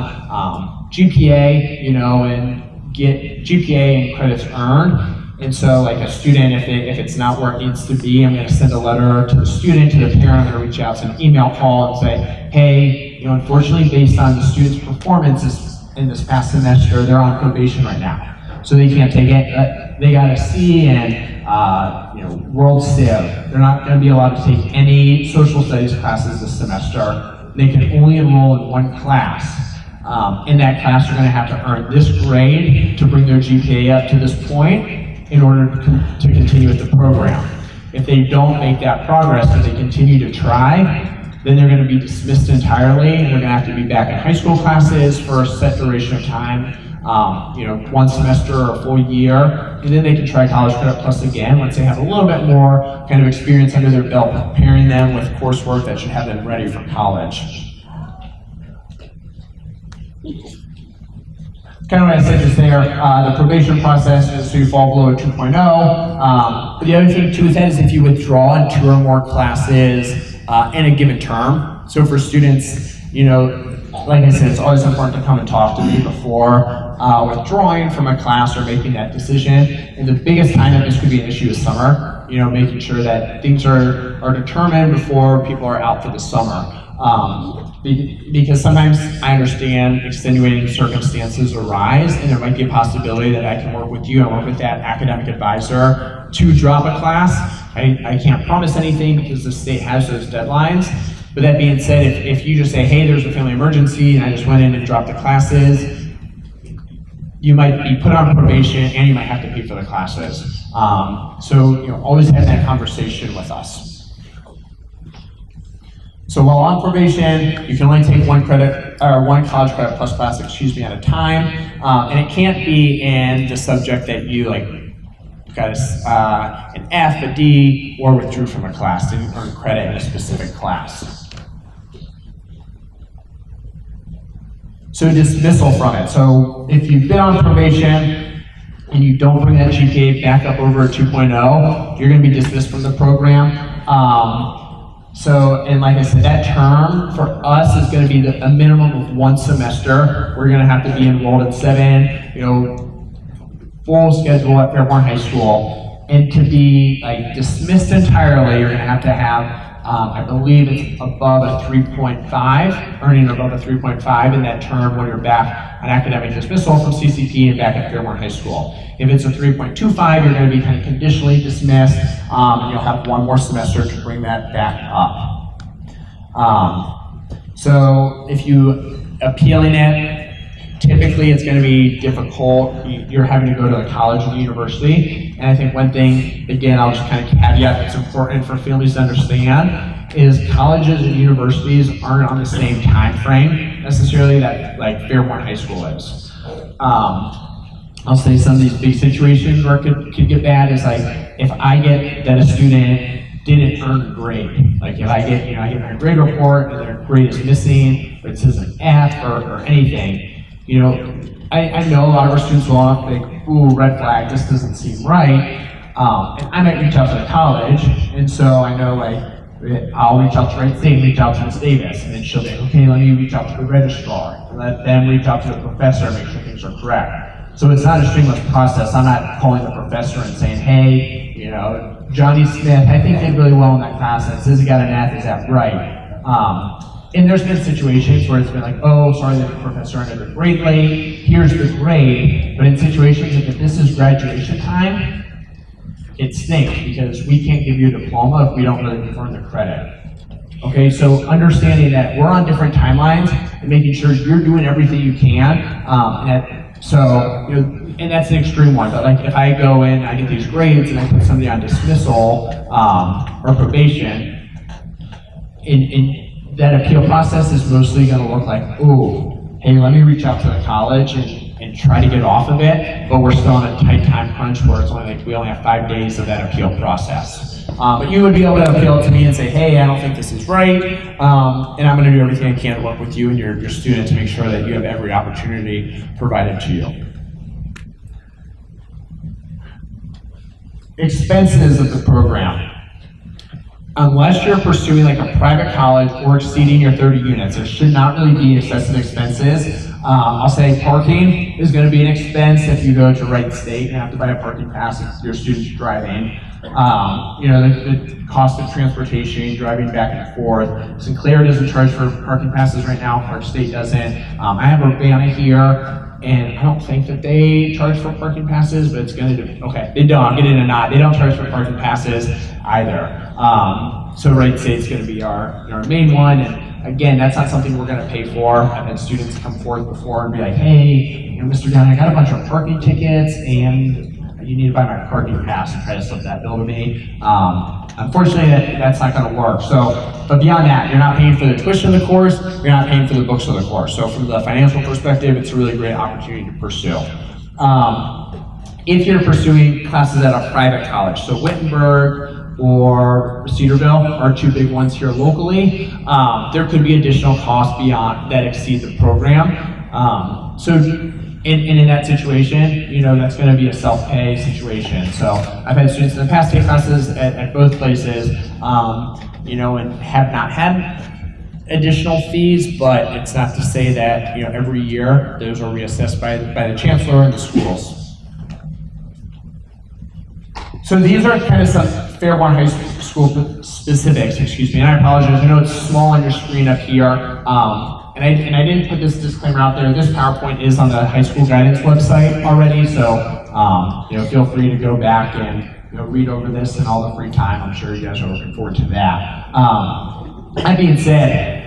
GPA, and get GPA and credits earned. And so like a student, if it's not where it needs to be, I'm going to send a letter to the student, to the parent, I'm going to reach out, send an email call and say, hey, unfortunately based on the student's performances in this past semester, they're on probation right now. So they can't take it. They got a C and World Civ. They're not going to be allowed to take any social studies classes this semester. They can only enroll in one class. In that class, they're going to have to earn this grade to bring their GPA up to this point in order to continue with the program. If they don't make that progress, but they continue to try, then they're going to be dismissed entirely, and they're going to have to be back in high school classes for a set duration of time, 1 semester or a full year, and then they can try College Credit Plus again once they have a little bit more kind of experience under their belt, preparing them with coursework that should have them ready for college. Kind of what I said just there, the probation process is so you fall below a 2.0. But the other thing too is that is if you withdraw in 2 or more classes in a given term. So for students, like I said, it's always important to come and talk to me before withdrawing from a class or making that decision. And the biggest time that this could be an issue is summer. Making sure that things are determined before people are out for the summer. Because sometimes I understand extenuating circumstances arise, and there might be a possibility that I can work with you and work with that academic advisor to drop a class. I can't promise anything because the state has those deadlines. But that being said, if you just say, hey, there's a family emergency and I just went in and dropped the classes, you might be put on probation and you might have to pay for the classes. So always have that conversation with us. So while on probation, you can only take one College Credit Plus class, at a time, and it can't be in the subject that you got an F, a D, or withdrew from a class, didn't earn credit in a specific class. So dismissal from it. So if you've been on probation and you don't bring that GPA back up over a 2.0, you're going to be dismissed from the program. And like I said, that term for us is going to be a minimum of 1 semester. We're going to have to be enrolled at 7, full schedule at Fairborn High School. And to be dismissed entirely, you're going to have, I believe it's above a 3.5, earning above a 3.5 in that term when you're back on academic dismissal from CCP and back at Fairborn High School. If it's a 3.25, you're going to be kind of conditionally dismissed, and you'll have 1 more semester to bring that back up. So if you appealing it, typically it's going to be difficult. You're having to go to a college or university. And I think one thing, again, I'll just kind of caveat that's important for families to understand, is colleges and universities aren't on the same time frame necessarily that like Fairborn High School is. I'll say some of these big situations where it could get bad is like if I get that a student didn't earn a grade. Like if I get, I get my grade report and their grade is missing, or it says an F or anything, I know a lot of our students will think, ooh, red flag, this doesn't seem right. And I might reach out to the college, and so I know like, I'll reach out to Wright State, reach out to Ms. Davis, and then she'll say, okay, let me reach out to the registrar, and let them reach out to the professor and make sure things are correct. So it's not a streamless process. I'm not calling the professor and saying, hey, Johnny Smith, I think did really well in that class, and it says he got an F, is that right? And there's been situations where it's been like, oh, sorry, the professor entered the grade late, here's the grade, but in situations like if this is graduation time, it stinks because we can't give you a diploma if we don't really confirm the credit. Okay, so understanding that we're on different timelines and making sure you're doing everything you can, and that's an extreme one, but like if I go in, I get these grades and I put somebody on dismissal or probation, in that appeal process is mostly going to look like, ooh, hey, let me reach out to the college and try to get off of it, but we're still in a tight time crunch where it's only like we only have 5 days of that appeal process. But you would be able to appeal to me and say, hey, I don't think this is right, and I'm going to do everything I can to work with you and your student to make sure that you have every opportunity provided to you. Expenses of the program. Unless you're pursuing like a private college or exceeding your 30 units, there should not really be excessive expenses. I'll say parking is going to be an expense if you go to Wright State and have to buy a parking pass if your student's driving. The cost of transportation, driving back and forth. Sinclair doesn't charge for parking passes right now, Park State doesn't. I have Urbana here, and I don't think that they charge for parking passes, but it's going to, okay, they don't, I'm getting a nod. They don't charge for parking passes either. So Wright State's going to be our main one, and again, that's not something we're going to pay for. I've had students come forth before and be like, hey, Mr. Gunn, I got a bunch of parking tickets, and you need to buy my parking pass and try to slip that bill to me. Unfortunately, that's not going to work. So, but beyond that, you're not paying for the tuition of the course, you're not paying for the books of the course. So from the financial perspective, it's a really great opportunity to pursue. If you're pursuing classes at a private college, so Wittenberg or Cedarville are two big ones here locally, there could be additional costs beyond that exceed the program. In that situation, that's going to be a self-pay situation. So I've had students in the past take classes at both places, and have not had additional fees, but it's not to say that, every year those are reassessed by the chancellor and the schools. So these are kind of some Fairborn High School specifics, and I apologize, I know it's small on your screen up here. And I didn't put this disclaimer out there. This PowerPoint is on the high school guidance website already, so feel free to go back and read over this in all the free time. I'm sure you guys are looking forward to that. That being said,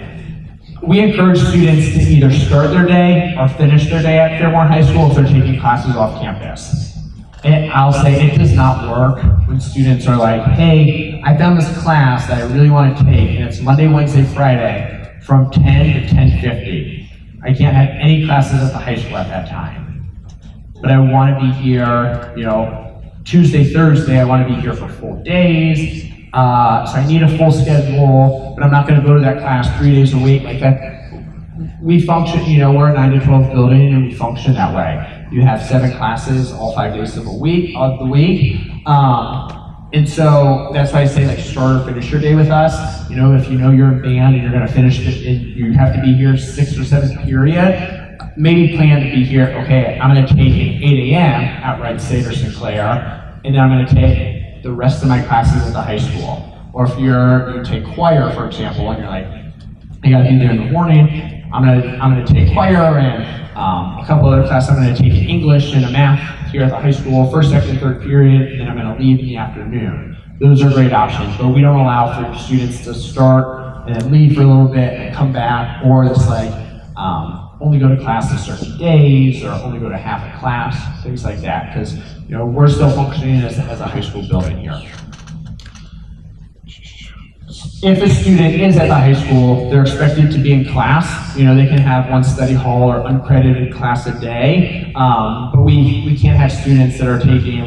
we encourage students to either start their day or finish their day at Fairborn High School if they're taking classes off campus. And I'll say it does not work when students are like, hey, I found this class that I really want to take, and it's Monday, Wednesday, Friday, from 10 to 10:50. I can't have any classes at the high school at that time. But I want to be here, Tuesday, Thursday, I want to be here for full days. So I need a full schedule, but I'm not going to go to that class 3 days a week like that. We function, we're a 9 to 12 building, and we function that way. You have 7 classes all 5 days of the week. And so that's why I say start or finish your day with us. If you're in band and you're going to finish it, you have to be here 6th or 7th period. Maybe plan to be here. Okay, I'm going to take an 8 a.m. at Wright State or Sinclair, and then I'm going to take the rest of my classes at the high school. Or if you take choir, for example, and you're like, I got to be there in the morning. I'm going to take choir and a couple other classes. I'm going to take English and a math here at the high school, first, second, third period, and then I'm going to leave in the afternoon. Those are great options, but we don't allow for students to start and then leave for a little bit and come back, or it's like only go to class on certain days, or only go to half a class, things like that, because we're still functioning as a high school building here. If a student is at the high school, they're expected to be in class. They can have one study hall or uncredited class a day, but we can't have students that are taking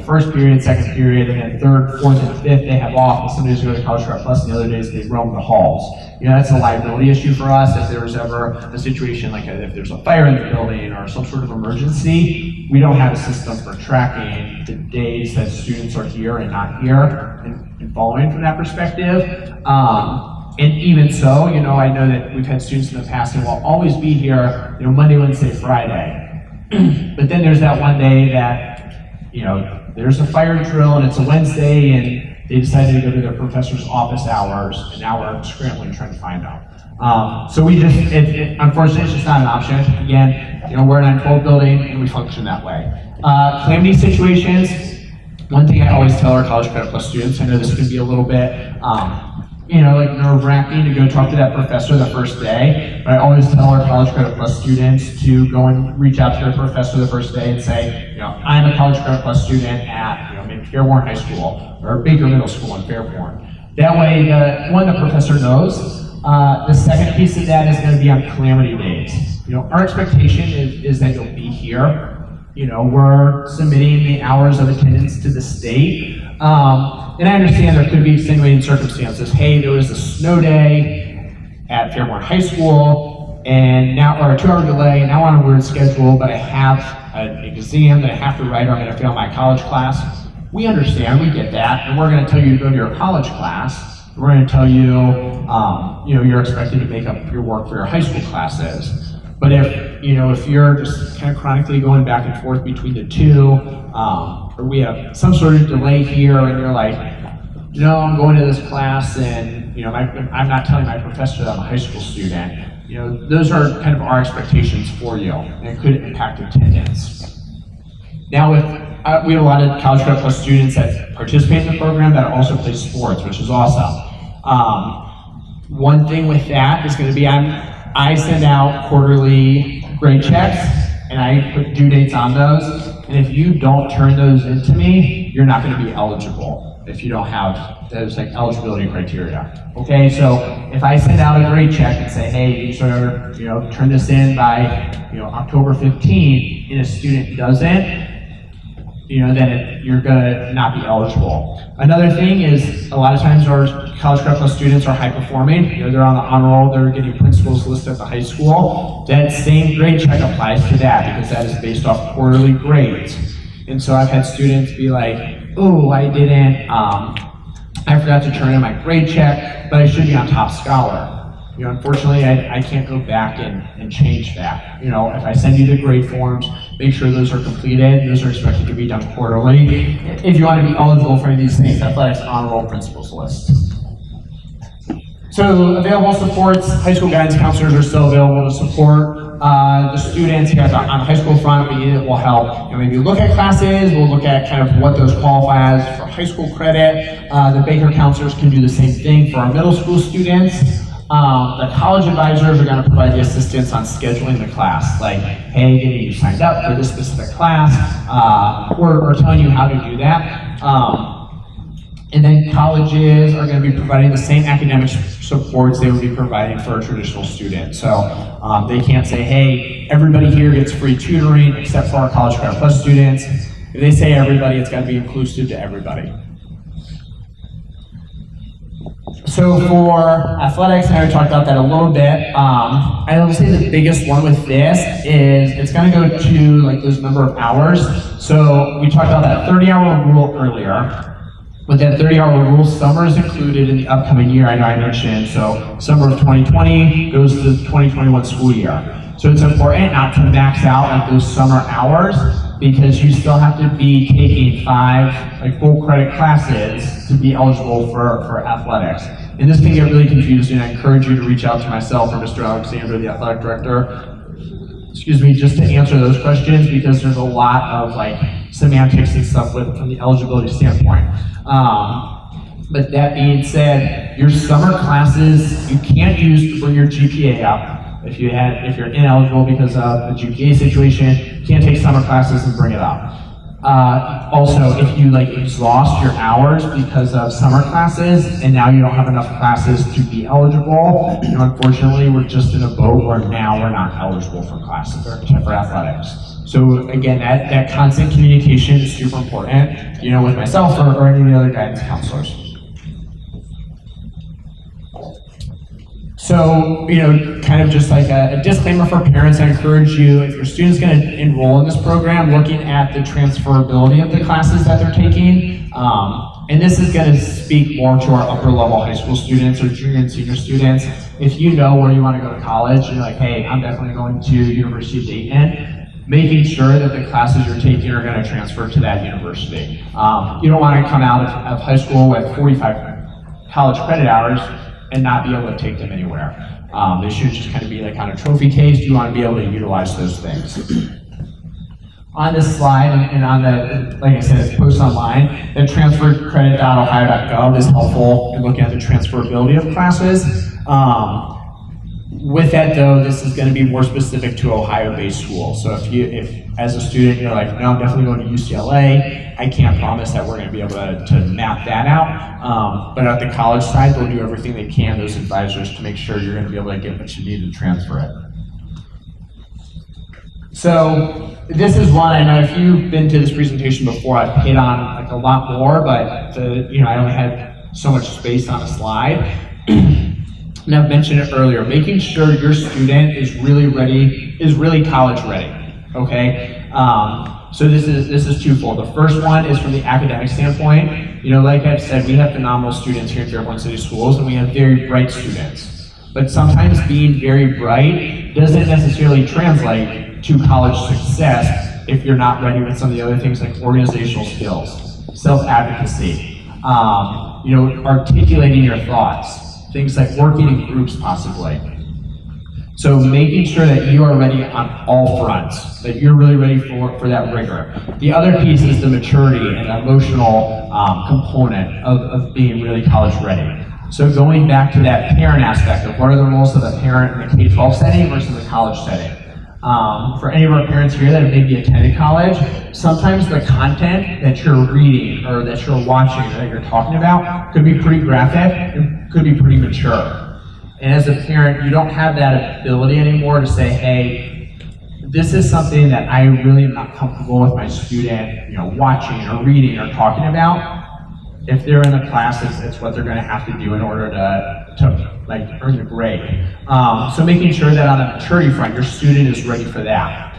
first period, second period, and then third, fourth, and fifth they have off, and some days go to College Prep Plus, and the other days they roam the halls. That's a liability issue for us. If there's ever a situation like if there's a fire in the building or some sort of emergency, we don't have a system for tracking the days that students are here and not here and following from that perspective. And even so, I know that we've had students in the past who will always be here, Monday, Wednesday, Friday. But then there's that one day that there's a fire drill and it's a Wednesday and they decided to go to their professor's office hours, and now we're scrambling trying to find them. So we just, unfortunately, it's just not an option. Again, we're an Untitled building and we function that way. Calamity situations, one thing I always tell our College Credit Plus students, I know this can be a little bit, nerve-wracking to go talk to that professor the first day, but I always tell our College Credit Plus students to go and reach out to their professor the first day and say, I'm a College Credit Plus student at, maybe Fairborn High School or Baker Middle School in Fairborn. That way, the professor knows. The second piece of that is going to be on calamity days. Our expectation is that you'll be here. We're submitting the hours of attendance to the state. And I understand there could be extenuating circumstances. Hey, there was a snow day at Fairborn High School, and now, or a 2-hour delay, now on a weird schedule, but I have an exam that I have to write or I'm going to fail my college class. We understand, we get that, and we're going to tell you to go to your college class. We're going to tell you, you're expected to make up your work for your high school classes. But if you're just kind of chronically going back and forth between the two, or we have some sort of delay here, and you're like, I'm going to this class, and I'm not telling my professor that I'm a high school student. Those are kind of our expectations for you, and it could impact attendance. Now, we have a lot of College Prep Plus students that participate in the program that also play sports, which is awesome. One thing with that is going to be I send out quarterly grade checks, and I put due dates on those. And if you don't turn those into me, you're not going to be eligible if you don't have those eligibility criteria. Okay, so if I send out a grade check and say, hey, you sort of, turn this in by October 15th, and a student doesn't, then you're gonna not be eligible. Another thing is a lot of times our College Prep Plus students are high performing. They're on the honor roll, they're getting principals list at the high school. That same grade check applies to that because that is based off quarterly grades. And so I've had students be like, oh, I forgot to turn in my grade check, but I should be on top scholar. Unfortunately, I can't go back and change that. If I send you the grade forms, make sure those are completed. Those are expected to be done quarterly. If you want to be eligible for any of these things, athletics honor roll principals list. So available supports, high school guidance counselors are still available to support the students here on the high school front. We'll help maybe look at classes, we'll look at kind of what those qualify as for high school credit. The Baker counselors can do the same thing for our middle school students. The college advisors are going to provide the assistance on scheduling the class, like, hey, getting you signed up for this specific class, or telling you how to do that. And then colleges are going to be providing the same academic supports they would be providing for a traditional student. So they can't say, hey, everybody here gets free tutoring except for our College Credit Plus students. If they say everybody, it's got to be inclusive to everybody. So for athletics, I already talked about that a little bit. I would say the biggest one with this is it's going to go to those number of hours. So we talked about that 30-hour rule earlier. With that 30-hour rule, summer is included in the upcoming year. I know I mentioned, so summer of 2020 goes to the 2021 school year. So it's important not to max out those summer hours because you still have to be taking 5 full credit classes to be eligible for athletics. And this can get really confusing. I encourage you to reach out to myself or Mr. Alexander, the athletic director, just to answer those questions because there's a lot of semantics and stuff from the eligibility standpoint. But that being said, your summer classes, you can't use to bring your GPA up. If you're ineligible because of the GPA situation, you can't take summer classes and bring it up. Also, if you exhaust your hours because of summer classes and now you don't have enough classes to be eligible, unfortunately we're just in a boat where now we're not eligible for classes or for athletics. So again, that constant communication is super important, with myself or any of the other guidance counselors. So, kind of just like a disclaimer for parents, I encourage you, if your student's going to enroll in this program, looking at the transferability of the classes that they're taking. And this is going to speak more to our upper level high school students or junior and senior students. If you know where you want to go to college, you're like, hey, I'm definitely going to University of Dayton, making sure that the classes you're taking are going to transfer to that university. You don't want to come out of high school with 45 college credit hours and not be able to take them anywhere. They should just kind of be like on a trophy case. You want to be able to utilize those things. On this slide, and on the, like I said, it's posted online, the transfercredit.ohio.gov is helpful in looking at the transferability of classes. With that though, this is going to be more specific to Ohio-based schools. So if as a student you're like, no, I'm definitely going to UCLA, I can't promise that we're going to be able to map that out. But at the college side, they'll do everything they can, those advisors, to make sure you're going to be able to get what you need to transfer it. So this is one, I know if you've been to this presentation before, I've hit on like a lot more, but I only had so much space on a slide. And I've mentioned it earlier, making sure your student is really ready, is really college ready, okay? So this is twofold. The first one is from the academic standpoint. Like I've said, we have phenomenal students here at Fairborn City Schools, and we have very bright students. But sometimes being very bright doesn't necessarily translate to college success if you're not ready with some of the other things like organizational skills, self-advocacy, articulating your thoughts, things like working in groups possibly. So making sure that you are ready on all fronts, that you're really ready for that rigor. The other piece is the maturity and emotional component of being really college ready. So going back to that parent aspect of what are the roles of a parent in a K-12 setting versus a college setting. For any of our parents here that have maybe attended college, sometimes the content that you're reading or that you're watching or that you're talking about could be pretty graphic and could be pretty mature. And as a parent, you don't have that ability anymore to say, hey, this is something that I really am not comfortable with my student, watching or reading or talking about. If they're in the class, it's what they're going to have to do in order to earn the grade. So making sure that on the maturity front, your student is ready for that.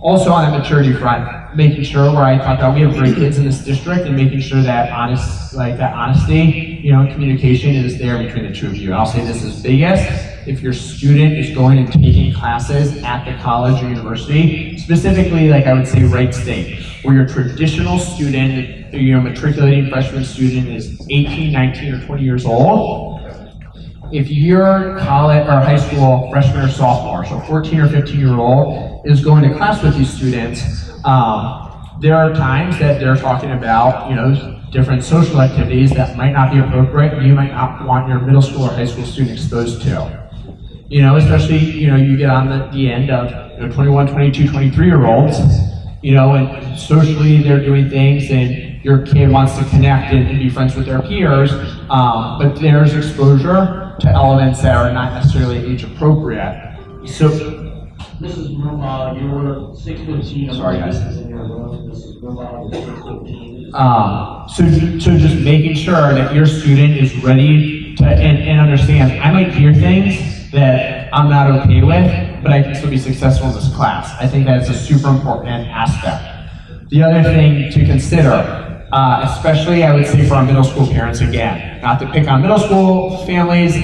Also on the maturity front, making sure where I talked about we have great kids in this district and making sure that honesty, communication is there between the two of you. And I'll say this is biggest. If your student is going and taking classes at the college or university, specifically I would say Wright State, where your traditional student, matriculating freshman student is 18, 19, or 20 years old. If your college or high school freshman or sophomore, so 14 or 15-year-old, is going to class with these students, there are times that they're talking about, different social activities that might not be appropriate and you might not want your middle school or high school student exposed to. Especially, you get on the end of 21, 22, 23-year-olds, and socially they're doing things and your kid wants to connect and be friends with their peers, but there's exposure to elements that are not necessarily age appropriate. So this is room, you're 615. Sorry guys. In your room. This is room 615. So just making sure that your student is ready to and understands, I might hear things that I'm not okay with, but I can still be successful in this class. I think that's a super important aspect. The other thing to consider, especially I would say for our middle school parents again, not to pick on middle school families,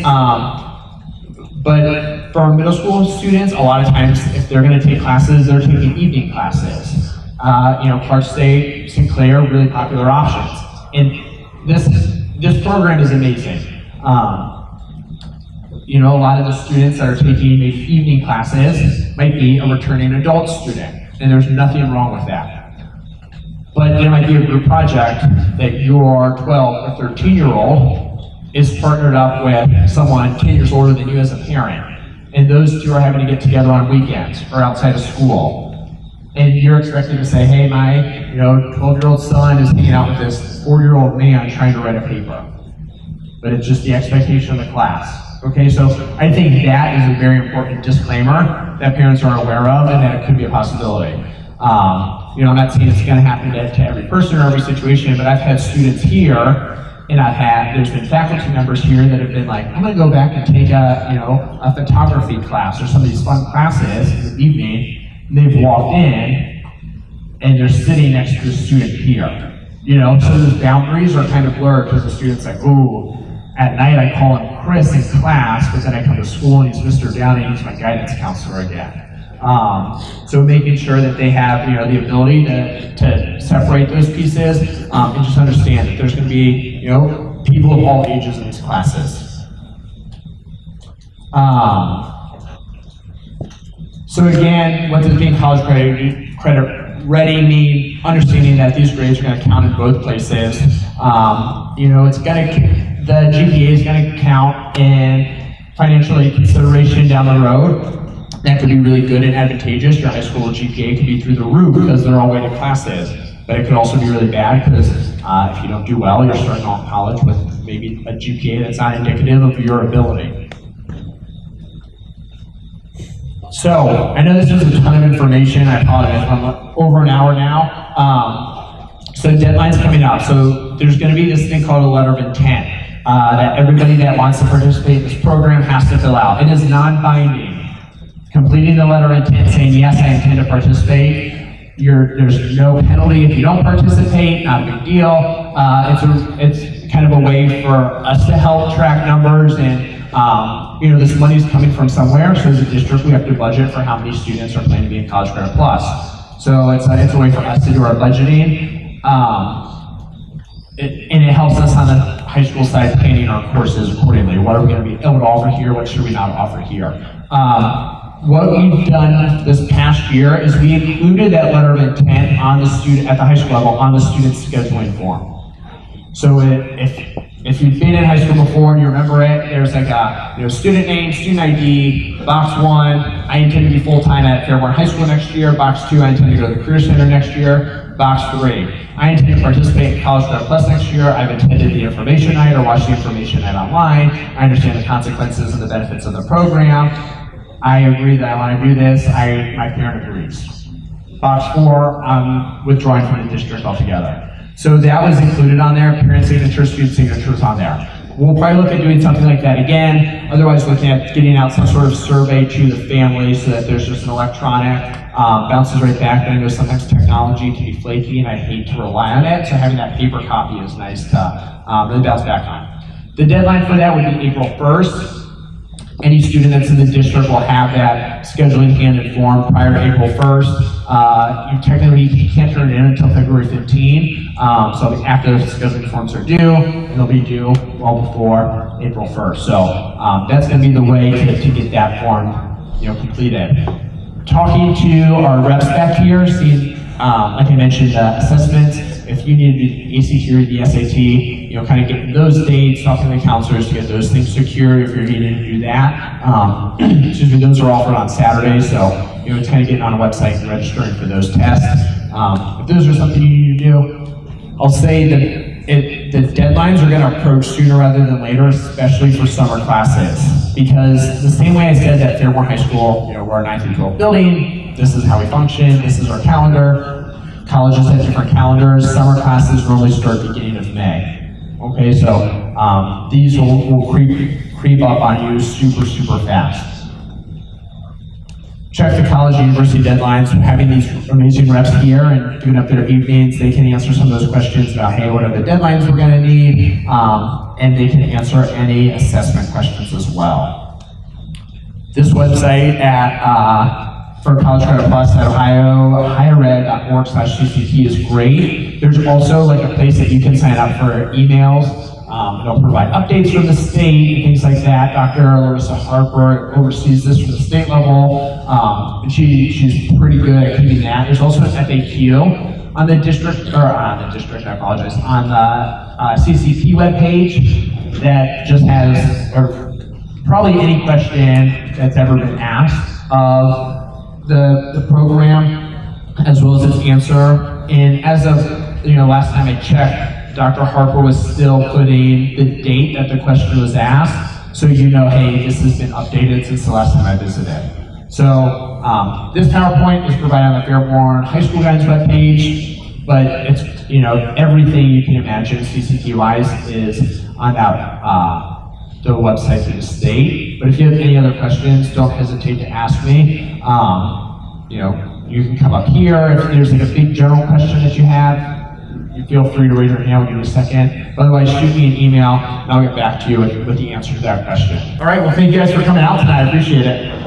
but for our middle school students, a lot of times if they're going to take classes, they're taking evening classes. Clark State, Sinclair, really popular options. And this program is amazing. A lot of the students that are taking maybe evening classes might be a returning adult student, and there's nothing wrong with that. But there might be a group project that your 12 or 13-year-old is partnered up with someone 10 years older than you as a parent. And those two are having to get together on weekends or outside of school. And you're expected to say, hey, my 12-year-old son is hanging out with this 4-year-old man trying to write a paper. But it's just the expectation of the class. Okay, so I think that is a very important disclaimer that parents are aware of and that it could be a possibility. I'm not saying it's going to happen to every person or every situation, but I've had students here, and there's been faculty members here that have been like, I'm going to go back and take a photography class or some of these fun classes in the evening. And they've walked in, and they're sitting next to a student here. So those boundaries are kind of blurred because the student's like, ooh, at night I call him Chris in class, but then I come to school and he's Mr. Downey and he's my guidance counselor again. So making sure that they have the ability to separate those pieces and just understand that there's going to be people of all ages in these classes. So again, what does being college credit ready mean? Understanding that these grades are going to count in both places. The GPA is going to count in financial consideration down the road. That could be really good and advantageous. Your high school GPA could be through the roof because they're all weighted classes. But it could also be really bad because if you don't do well, you're starting off college with maybe a GPA that's not indicative of your ability. So, I know this is a ton of information. I apologize, I'm over an hour now. So deadline's coming up. So there's going to be this thing called a letter of intent that everybody that wants to participate in this program has to fill out. It is non-binding. Completing the letter of intent saying, yes, I intend to participate. There's no penalty if you don't participate, not a big deal. It's kind of a way for us to help track numbers and this money's coming from somewhere, so as a district we have to budget for how many students are planning to be in College Credit Plus. So it's a way for us to do our budgeting, and it helps us on the high school side planning our courses accordingly. What are we going to be able to offer here? What should we not offer here? What we've done this past year is we included that letter of intent on the student at the high school level on the student scheduling form. So if you've been in high school before and you remember it, there's like a student name, student ID, box 1, I intend to be full-time at Fairborn High School next year, box 2, I intend to go to the Career Center next year, box 3, I intend to participate in College Credit Plus next year, I've attended the information night or watched the information night online, I understand the consequences and the benefits of the program, I agree that I want to do this, my parent agrees. Box 4, I'm withdrawing from the district altogether. So that was included on there, parent signature, student signature was on there. We'll probably look at doing something like that again, otherwise looking at getting out some sort of survey to the family so that there's just an electronic, bounces right back, but I know sometimes technology can be flaky and I hate to rely on it, so having that paper copy is nice to really bounce back on. The deadline for that would be April 1st. Any student that's in the district will have that scheduling handed form prior to April 1st. You technically can't turn it in until February 15. So after the scheduling forms are due, and they'll be due well before April 1st. So that's going to be the way to get that form completed. Talking to our reps back here, seeing, like I mentioned, assessments. If you need to do the ACT or the SAT, kind of getting those dates, talking to the counselors to get those things secure if you're needing to do that. Excuse me, those are offered on Saturdays, so it's kind of getting on a website and registering for those tests. If those are something you need to do, I'll say that the deadlines are going to approach sooner rather than later, especially for summer classes. Because the same way I said that Fairborn High School, we're a 9 through 12 building, this is how we function, this is our calendar. Colleges have different calendars. Summer classes normally start beginning of May. Okay, so these will creep up on you super, super fast. Check the college and university deadlines. Having these amazing reps here and doing up their evenings, they can answer some of those questions about, hey, what are the deadlines we're going to need? And they can answer any assessment questions as well. This website for College Credit Plus at ohiohighered.org/CCT is great. There's also like a place that you can sign up for emails. It'll provide updates from the state and things like that. Dr. Larissa Harper oversees this from the state level, and she's pretty good at keeping that. There's also an FAQ on the district, I apologize, on the CCP webpage that just has, or probably any question that's ever been asked of the program, as well as its answer. And as of last time I checked, Dr. Harper was still putting the date that the question was asked, so hey, this has been updated since the last time I visited. So this PowerPoint is provided on the Fairborn High School Guidance webpage, but it's everything you can imagine CCP-wise is on that the website for the state. But if you have any other questions, don't hesitate to ask me. You can come up here. If there's like a big general question that you have, you feel free to raise your hand. We'll give you a second. Otherwise, shoot me an email, and I'll get back to you with the answer to that question. All right, well, thank you guys for coming out tonight. I appreciate it.